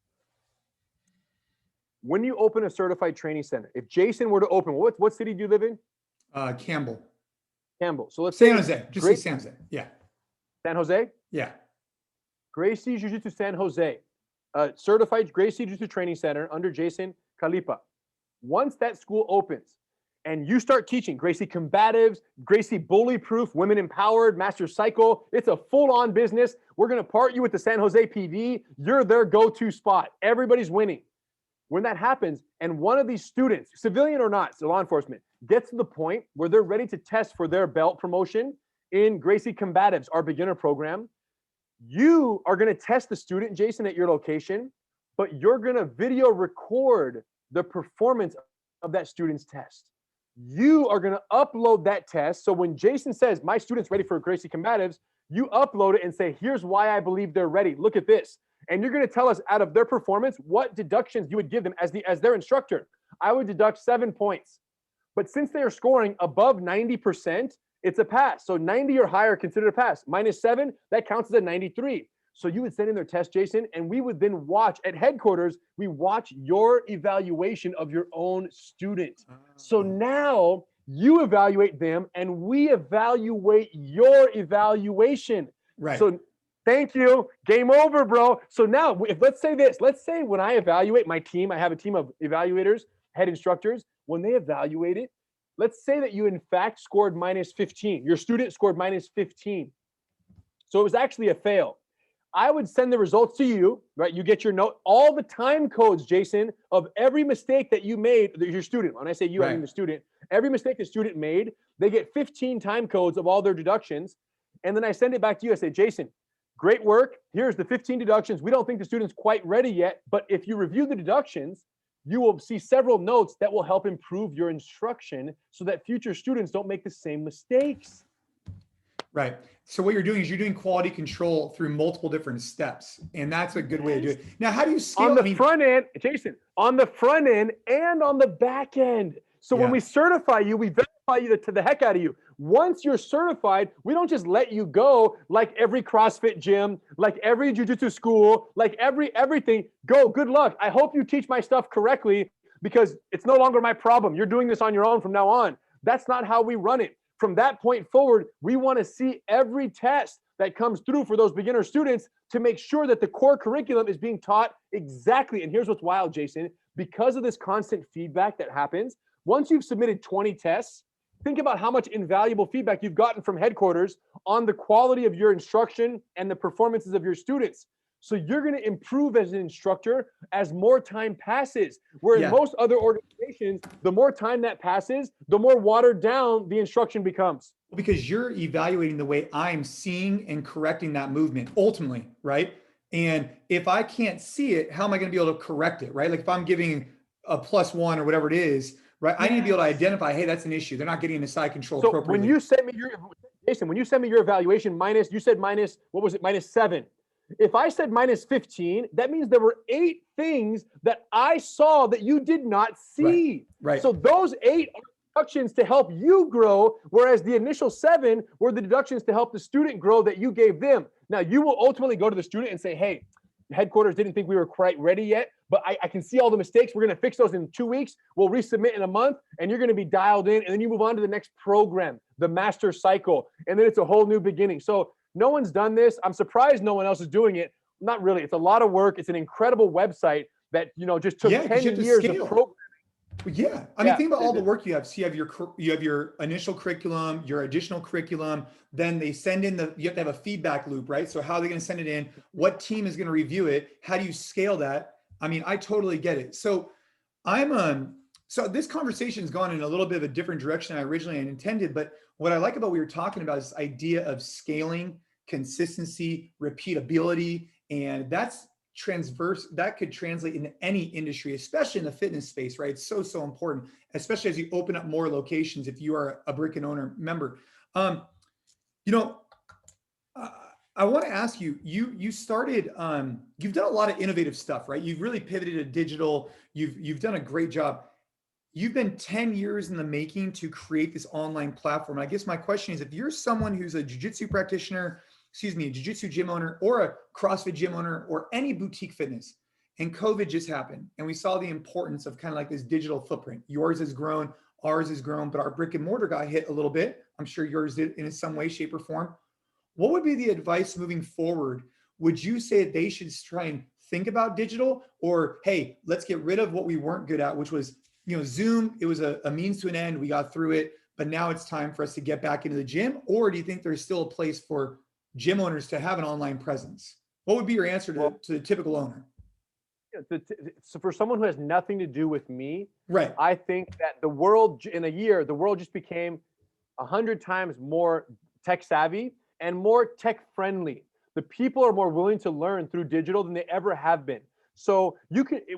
When you open a certified training center, if Jason were to open, what city do you live in? Campbell. Campbell. So let's San Jose. Just say San Jose. Yeah. San Jose? Yeah. Gracie Jiu-Jitsu San Jose, certified Gracie Jiu-Jitsu training center under Jason Khalipa. Once that school opens and you start teaching Gracie combatives, Gracie bully proof, women empowered, master cycle, it's a full-on business. We're going to part you with the San Jose PD. You're their go-to spot. Everybody's winning. When that happens, and one of these students, civilian or not, so law enforcement, gets to the point where they're ready to test for their belt promotion in Gracie Combatives, our beginner program, you are going to test the student, Jason, at your location, but you're going to video record the performance of that student's test. You are going to upload that test. So when Jason says, my student's ready for Gracie Combatives, you upload it and say, here's why I believe they're ready. Look at this. And you're going to tell us out of their performance, what deductions you would give them as their instructor. I would deduct 7 points. But since they are scoring above 90%, it's a pass. So 90 or higher considered a pass. -7, that counts as a 93. So you would send in their test, Jason, and we would then watch at headquarters, we watch your evaluation of your own student. So now you evaluate them and we evaluate your evaluation. Right. So thank you. Game over, bro. So now, let's say when I evaluate my team, I have a team of evaluators, head instructors. When they evaluate it, let's say that you in fact scored -15. Your student scored -15. So it was actually a fail. I would send the results to you, right? You get your note, all the time codes, Jason, of every mistake that you made, your student. When I say you, I mean the student. Every mistake the student made, they get 15 time codes of all their deductions. And then I send it back to you. I say, Jason, great work. Here's the 15 deductions. We don't think the student's quite ready yet, but if you review the deductions, you will see several notes that will help improve your instruction so that future students don't make the same mistakes. Right. So what you're doing is you're doing quality control through multiple different steps. And that's a good way to do it. Now, how do you scale? On the front end, Jason, on the front end and on the back end. So when we certify you, we verify you to the heck out of you. Once you're certified, we don't just let you go like every CrossFit gym, like every jiu-jitsu school, like everything. Go, good luck. I hope you teach my stuff correctly because it's no longer my problem. You're doing this on your own from now on. That's not how we run it. From that point forward, we want to see every test that comes through for those beginner students to make sure that the core curriculum is being taught exactly. And here's what's wild, Jason. Because of this constant feedback that happens, once you've submitted 20 tests, think about how much invaluable feedback you've gotten from headquarters on the quality of your instruction and the performances of your students. So you're going to improve as an instructor as more time passes. Where in most other organizations, the more time that passes, the more watered down the instruction becomes. Because you're evaluating the way I'm seeing and correcting that movement ultimately, right? And if I can't see it, how am I going to be able to correct it, right? Like if I'm giving a +1 or whatever it is, right? I need to be able to identify, hey, that's an issue. They're not getting into side control appropriately. When you send me your, Jason, when you send me your evaluation you said minus, what was it? -7. If I said -15, that means there were 8 things that I saw that you did not see. Right. So those 8 are deductions to help you grow, whereas the initial 7 were the deductions to help the student grow that you gave them. Now, you will ultimately go to the student and say, hey, headquarters didn't think we were quite ready yet, but I can see all the mistakes. We're going to fix those in 2 weeks. We'll resubmit in a month, and you're going to be dialed in. And then you move on to the next program, the master cycle. And then it's a whole new beginning. So no one's done this. I'm surprised no one else is doing it. Not really. It's a lot of work. It's an incredible website that, just took 10 years of programming. Yeah. I mean, think about all the work you have. So you have your initial curriculum, your additional curriculum, then they send in you have to have a feedback loop, right? So how are they going to send it in? What team is going to review it? How do you scale that? I mean, I totally get it. So so this conversation's gone in a little bit of a different direction than I originally intended, but what I like about what we were talking about is this idea of scaling, consistency, repeatability, and that could translate into any industry, especially in the fitness space, right? It's so important, especially as you open up more locations if you are a brick and owner member. I want to ask you, you started, you've done a lot of innovative stuff, right? You've really pivoted to digital. You've done a great job. You've been 10 years in the making to create this online platform. I guess my question is, if you're someone who's a jiu-jitsu practitioner, a jiu-jitsu gym owner or a CrossFit gym owner or any boutique fitness, and COVID just happened, and we saw the importance of kind of like this digital footprint. Yours has grown, ours has grown, but our brick and mortar got hit a little bit. I'm sure yours did in some way, shape, or form. What would be the advice moving forward? Would you say that they should try and think about digital, or, hey, let's get rid of what we weren't good at, which was, Zoom? It was a means to an end. We got through it, but now it's time for us to get back into the gym. Or do you think there's still a place for gym owners to have an online presence? What would be your answer to the typical owner? So for someone who has nothing to do with me, right? I think that the world just became 100 times more tech savvy and more tech friendly. The people are more willing to learn through digital than they ever have been. So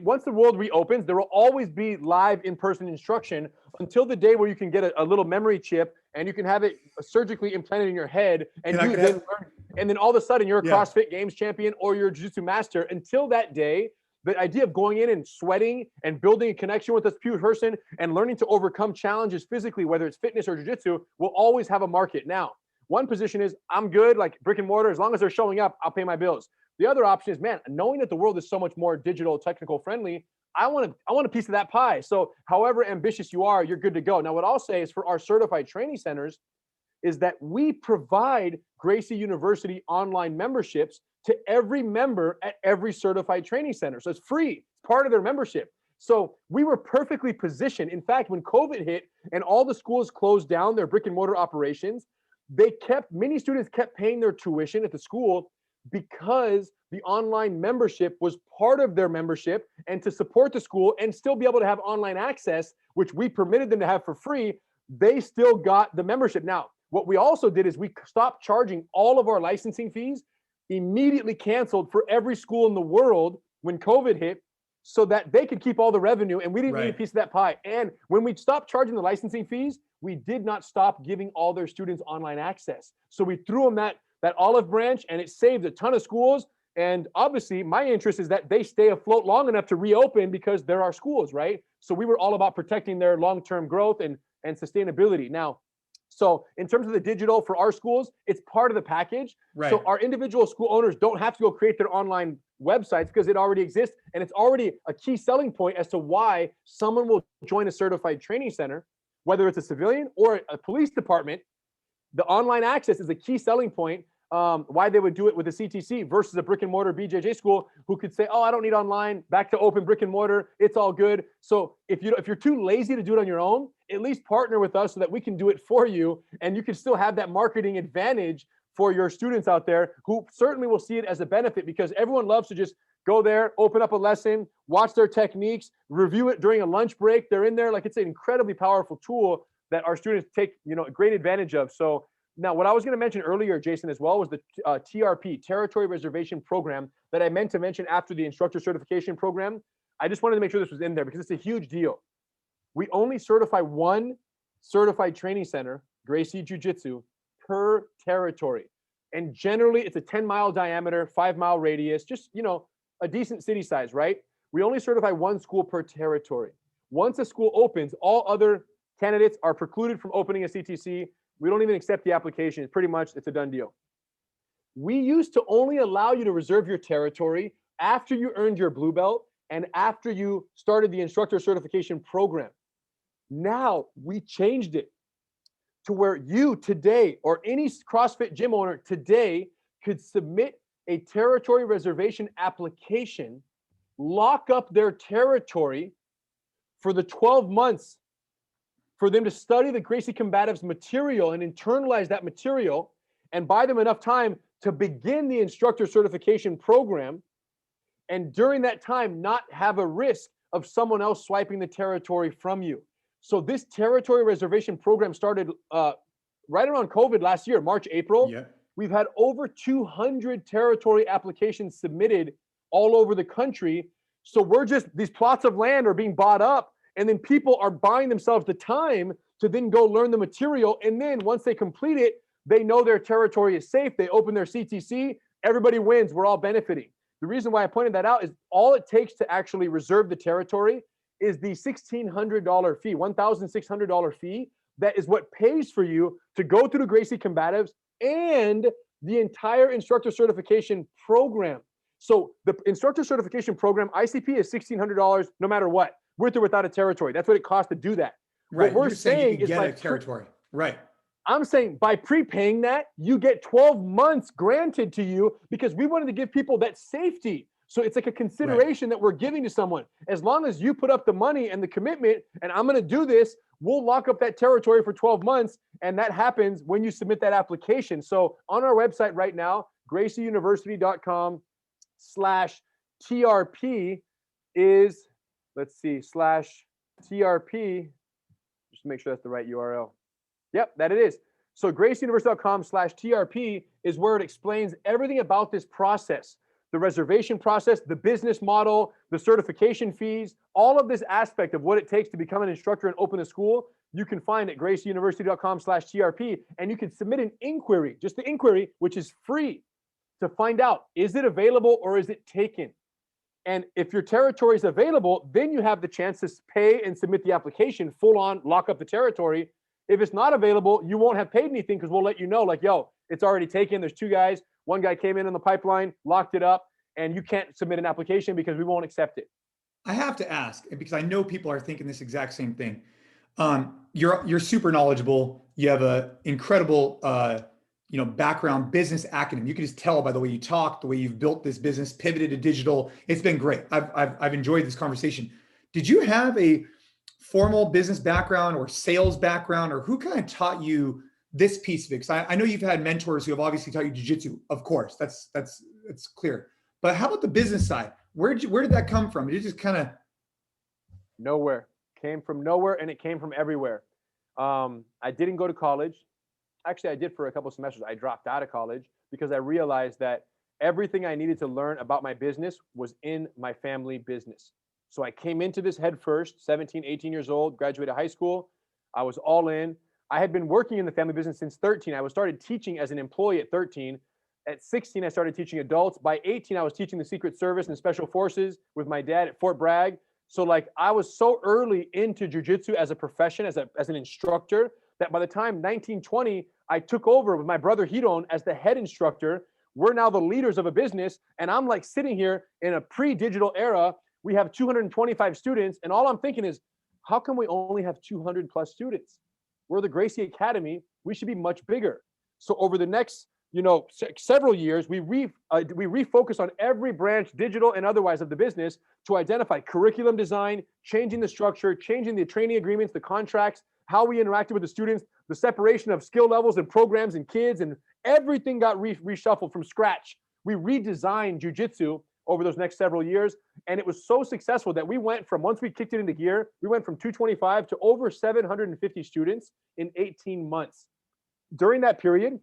once the world reopens, there will always be live in-person instruction until the day where you can get a little memory chip and you can have it surgically implanted in your head, and then all of a sudden you're a CrossFit Games Champion or you're a Jiu-Jitsu master. Until that day, the idea of going in and sweating and building a connection with this person and learning to overcome challenges physically, whether it's fitness or jiu-jitsu, will always have a market. Now, one position is, I'm good, like brick and mortar, as long as they're showing up, I'll pay my bills. The other option is, man, knowing that the world is so much more digital, technical friendly, I want a piece of that pie. So however ambitious you are, you're good to go. Now, what I'll say is, for our certified training centers, is that we provide Gracie University online memberships to every member at every certified training center. So it's free. It's part of their membership. So we were perfectly positioned. In fact, when COVID hit and all the schools closed down their brick and mortar operations, many students kept paying their tuition at the school because the online membership was part of their membership, and to support the school and still be able to have online access, which we permitted them to have for free, they still got the membership. Now, what we also did is we stopped charging all of our licensing fees, immediately canceled for every school in the world when COVID hit, so that they could keep all the revenue and we didn't need a piece of that pie. And when we stopped charging the licensing fees, we did not stop giving all their students online access. So we threw them that olive branch, and it saved a ton of schools. And obviously my interest is that they stay afloat long enough to reopen, because they're our schools, right? So we were all about protecting their long-term growth and sustainability. Now, so in terms of the digital for our schools, it's part of the package. Right. So our individual school owners don't have to go create their online websites, because it already exists. And it's already a key selling point as to why someone will join a certified training center, whether it's a civilian or a police department. The online access is a key selling point, why they would do it with a CTC versus a brick and mortar BJJ school, who could say, oh, I don't need online, back to open brick and mortar, it's all good. So if you're too lazy to do it on your own, at least partner with us so that we can do it for you, and you can still have that marketing advantage for your students out there, who certainly will see it as a benefit, because everyone loves to just go there, open up a lesson, watch their techniques, review it during a lunch break. They're in there. Like, it's an incredibly powerful tool that our students take, great advantage of. So now, what I was going to mention earlier, Jason, as well, was the TRP, Territory Reservation Program, that I meant to mention after the instructor certification program. I just wanted to make sure this was in there, because it's a huge deal. We only certify one certified training center, Gracie Jiu-Jitsu, per territory. And generally, it's a 10-mile diameter, 5-mile radius, just, a decent city size, right? We only certify one school per territory. Once a school opens, all other candidates are precluded from opening a CTC. We don't even accept the application. It's a done deal. We used to only allow you to reserve your territory after you earned your blue belt and after you started the instructor certification program. Now we changed it to where you today, or any CrossFit gym owner today, could submit a territory reservation application, lock up their territory for the 12 months for them to study the Gracie Combatives material and internalize that material, and buy them enough time to begin the instructor certification program. And during that time, not have a risk of someone else swiping the territory from you. So this territory reservation program started right around COVID last year, March, April. Yeah. We've had over 200 territory applications submitted all over the country. So these plots of land are being bought up, and then people are buying themselves the time to then go learn the material. And then once they complete it, they know their territory is safe. They open their CTC, everybody wins, we're all benefiting. The reason why I pointed that out is all it takes to actually reserve the territory is the $1,600 fee, $1,600 fee. That is what pays for you to go through the Gracie Combatives and the entire instructor certification program. So the instructor certification program, ICP, is $1,600 no matter what, with or without a territory. That's what it costs to do that. Right. What we're saying you is can get a territory. Right. I'm saying by prepaying that, you get 12 months granted to you, because we wanted to give people that safety. So it's like a consideration that we're giving to someone. As long as you put up the money and the commitment, and I'm going to do this, we'll lock up that territory for 12 months. And that happens when you submit that application. So on our website right now, gracieuniversity.com/TRP is, let's see, /TRP, just to make sure that's the right URL. Yep, that it is. So gracieuniversity.com/TRP is where it explains everything about this process, the reservation process, the business model, the certification fees, all of this aspect of what it takes to become an instructor and open a school. You can find at gracieuniversity.com/TRP, and you can submit an inquiry, just the inquiry, which is free, to find out, is it available or is it taken? And if your territory is available, then you have the chance to pay and submit the application, full on, lock up the territory. If it's not available, you won't have paid anything, because we'll let you know, like, yo, it's already taken. There's 2 guys. 1 guy came in the pipeline, locked it up, and you can't submit an application because we won't accept it. I have to ask, because I know people are thinking this exact same thing. You're super knowledgeable. You have an incredible, background, business acumen. You can just tell by the way you talk, the way you've built this business, pivoted to digital. It's been great. I've enjoyed this conversation. Did you have a formal business background or sales background, or who kind of taught you this piece of it? Because I know you've had mentors who have obviously taught you jiu-jitsu, of course, that's clear. But how about the business side? Where did that come from? Did it just kind of nowhere? Came from nowhere, and it came from everywhere. I didn't go to college. Actually, I did for a couple of semesters. I dropped out of college because I realized that everything I needed to learn about my business was in my family business. So I came into this head first, 17, 18 years old, graduated high school. I was all in. I had been working in the family business since 13. I started teaching as an employee at 13. At 16, I started teaching adults. By 18, I was teaching the Secret Service and Special Forces with my dad at Fort Bragg. So like, I was so early into jiu-jitsu as a profession, as an instructor, that by the time 1920, I took over with my brother Hidon as the head instructor. We're now the leaders of a business. And I'm like sitting here in a pre-digital era. We have 225 students. And all I'm thinking is, how come we only have 200 plus students? We're the Gracie Academy. We should be much bigger. So over the next, several years, we refocus on every branch, digital and otherwise, of the business to identify curriculum design, changing the structure, changing the training agreements, the contracts, how we interacted with the students, the separation of skill levels and programs and kids, and everything got reshuffled from scratch. We redesigned jiu-jitsu over those next several years. And it was so successful that once we kicked it into gear, we went from 225 to over 750 students in 18 months. During that period,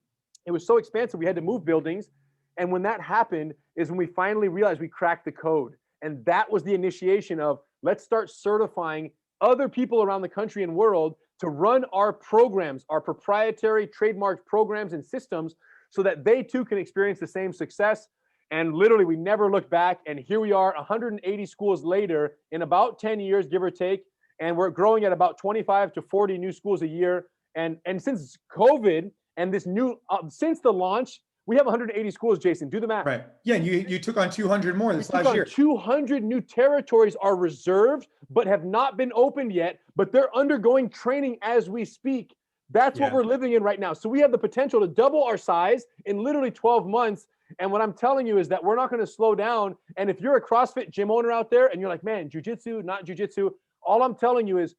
it was so expansive, we had to move buildings. And when that happened is when we finally realized we cracked the code. And that was the initiation of, let's start certifying other people around the country and world to run our programs, our proprietary trademarked programs and systems, so that they too can experience the same success. And literally, we never looked back. And here we are, 180 schools later, in about 10 years, give or take. And we're growing at about 25 to 40 new schools a year. And since COVID and this new, since the launch We have 180 schools, Jason. Do the math. Right. Yeah. And you took on 200 more this last year. 200 new territories are reserved, but have not been opened yet, but they're undergoing training as we speak. That's what we're living in right now. So we have the potential to double our size in literally 12 months. And what I'm telling you is that we're not going to slow down. And if you're a CrossFit gym owner out there and you're like, man, jiu-jitsu, not jiu-jitsu, all I'm telling you is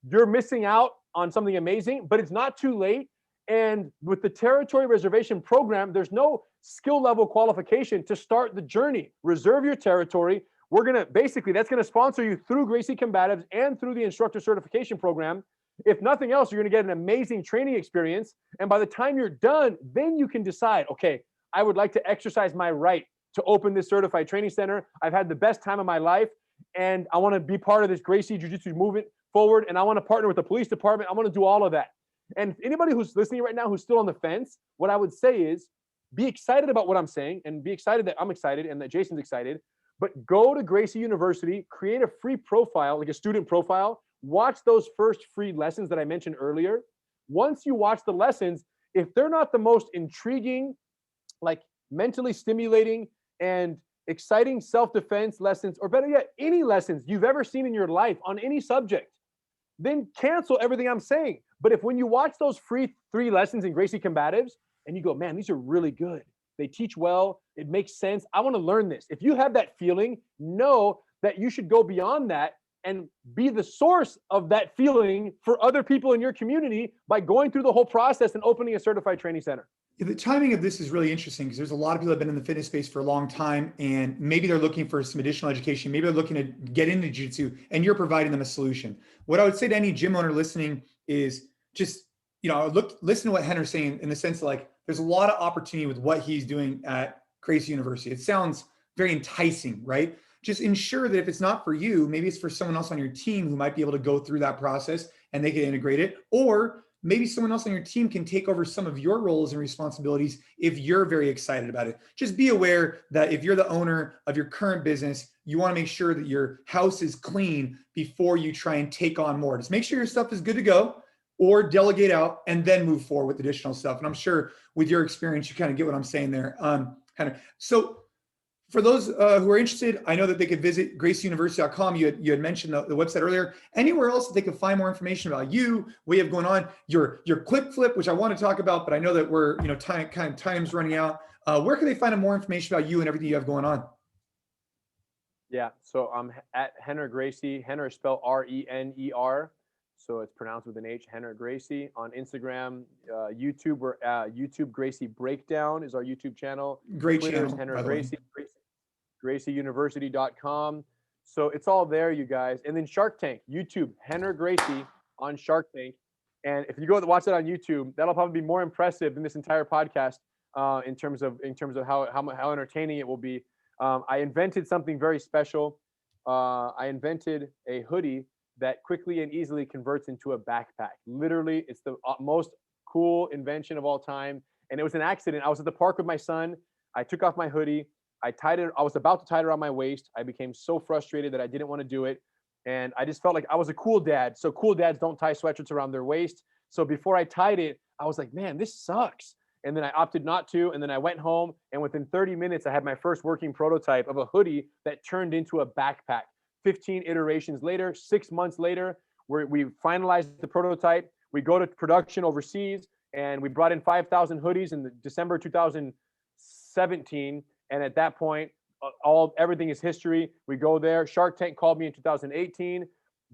you're missing out on something amazing, but it's not too late. And with the territory reservation program, there's no skill level qualification to start the journey. Reserve your territory. We're going to basically, that's going to sponsor you through Gracie Combatives and through the instructor certification program. If nothing else, you're going to get an amazing training experience. And by the time you're done, then you can decide, okay, I would like to exercise my right to open this certified training center. I've had the best time of my life, and I want to be part of this Gracie Jiu-Jitsu movement forward, and I want to partner with the police department. I want to do all of that. And anybody who's listening right now who's still on the fence, what I would say is be excited about what I'm saying and be excited that I'm excited and that Jason's excited. But go to Gracie University, create a free profile, like a student profile, watch those first free lessons that I mentioned earlier. Once you watch the lessons, if they're not the most intriguing, like mentally stimulating and exciting self-defense lessons, or better yet, any lessons you've ever seen in your life on any subject, then cancel everything I'm saying. But if when you watch those free 3 lessons in Gracie Combatives and you go, man, these are really good. They teach well. It makes sense. I want to learn this. If you have that feeling, know that you should go beyond that and be the source of that feeling for other people in your community by going through the whole process and opening a certified training center. Yeah, the timing of this is really interesting because there's a lot of people that have been in the fitness space for a long time, and maybe they're looking for some additional education. Maybe they're looking to get into jiu-jitsu, and you're providing them a solution. What I would say to any gym owner listening is just, listen to what Rener's saying in the sense of like, there's a lot of opportunity with what he's doing at Gracie University. It sounds very enticing, right? Just ensure that if it's not for you, maybe it's for someone else on your team who might be able to go through that process and they can integrate it. Or maybe someone else on your team can take over some of your roles and responsibilities if you're very excited about it. Just be aware that if you're the owner of your current business, you want to make sure that your house is clean before you try and take on more. Just make sure your stuff is good to go, or delegate out and then move forward with additional stuff. And I'm sure with your experience, you kind of get what I'm saying there. So for those who are interested, I know that they could visit gracieuniversity.com. You had mentioned the website earlier. Anywhere else that they could find more information about you, what you have going on, your quick flip, which I want to talk about, but I know that we're time's running out. Where can they find more information about you and everything you have going on? Yeah, so I'm at Rener Gracie. Rener is spelled R-E-N-E-R. So it's pronounced with an H, Rener Gracie. On Instagram, YouTube, we're YouTube Gracie Breakdown is our YouTube channel. Great Twitter channel. is Rener Gracie. GracieUniversity.com. So it's all there, you guys. And then Shark Tank, YouTube, Rener Gracie on Shark Tank. And if you go watch that on YouTube, that'll probably be more impressive than this entire podcast in terms of how entertaining it will be. I invented something very special. I invented a hoodie that quickly and easily converts into a backpack. Literally, it's the most cool invention of all time. And it was an accident. I was at the park with my son. I took off my hoodie. I was about to tie it around my waist. I became so frustrated that I didn't want to do it. And I just felt like I was a cool dad. So cool dads don't tie sweatshirts around their waist. So before I tied it, I was like, man, this sucks. And then I opted not to. And then I went home, and within 30 minutes, I had my first working prototype of a hoodie that turned into a backpack. 15 iterations later, 6 months later, we finalized the prototype. We go to production overseas, and we brought in 5,000 hoodies in December 2017. And at that point, everything is history. We go there. Shark Tank called me in 2018.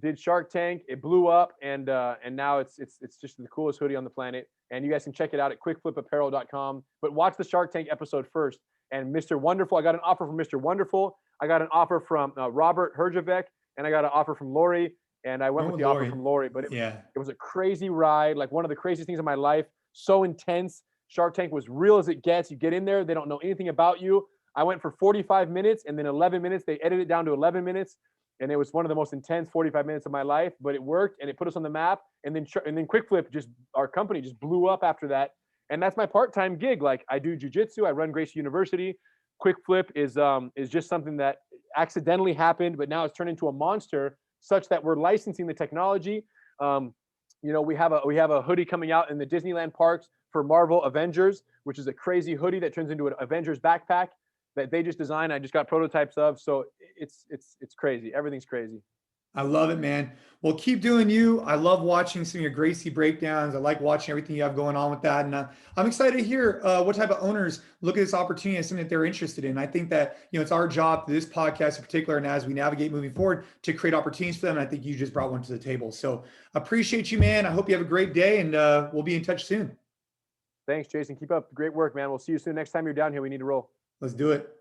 Did Shark Tank? It blew up, and now it's just the coolest hoodie on the planet. And you guys can check it out at quickflipapparel.com. But watch the Shark Tank episode first. And Mr. Wonderful, I got an offer from Mr. Wonderful. I got an offer from Robert Herjavec, and I got an offer from Lori. And I went with the offer from Lori. But it was a crazy ride, like one of the craziest things in my life. So intense. Shark Tank was real as it gets. You get in there, they don't know anything about you. I went for 45 minutes, and then 11 minutes. They edited it down to 11 minutes. And it was one of the most intense 45 minutes of my life, but it worked, and it put us on the map. And then Quick Flip, our company just blew up after that. And that's my part-time gig. Like, I do jiu-jitsu, I run Gracie University. Quick Flip is just something that accidentally happened, but now it's turned into a monster such that we're licensing the technology. We have a hoodie coming out in the Disneyland parks for Marvel Avengers. which is a crazy hoodie that turns into an Avengers backpack that they just designed. I just got prototypes of. So it's crazy. Everything's crazy. I love it, man. Well, keep doing you. I love watching some of your Gracie breakdowns. I like watching everything you have going on with that. And I'm excited to hear what type of owners look at this opportunity as something that they're interested in. I think that, it's our job, this podcast in particular, and as we navigate moving forward, to create opportunities for them. And I think you just brought one to the table. So appreciate you, man. I hope you have a great day, and we'll be in touch soon. Thanks, Jason. Keep up the great work, man. We'll see you soon. Next time you're down here, we need to roll. Let's do it.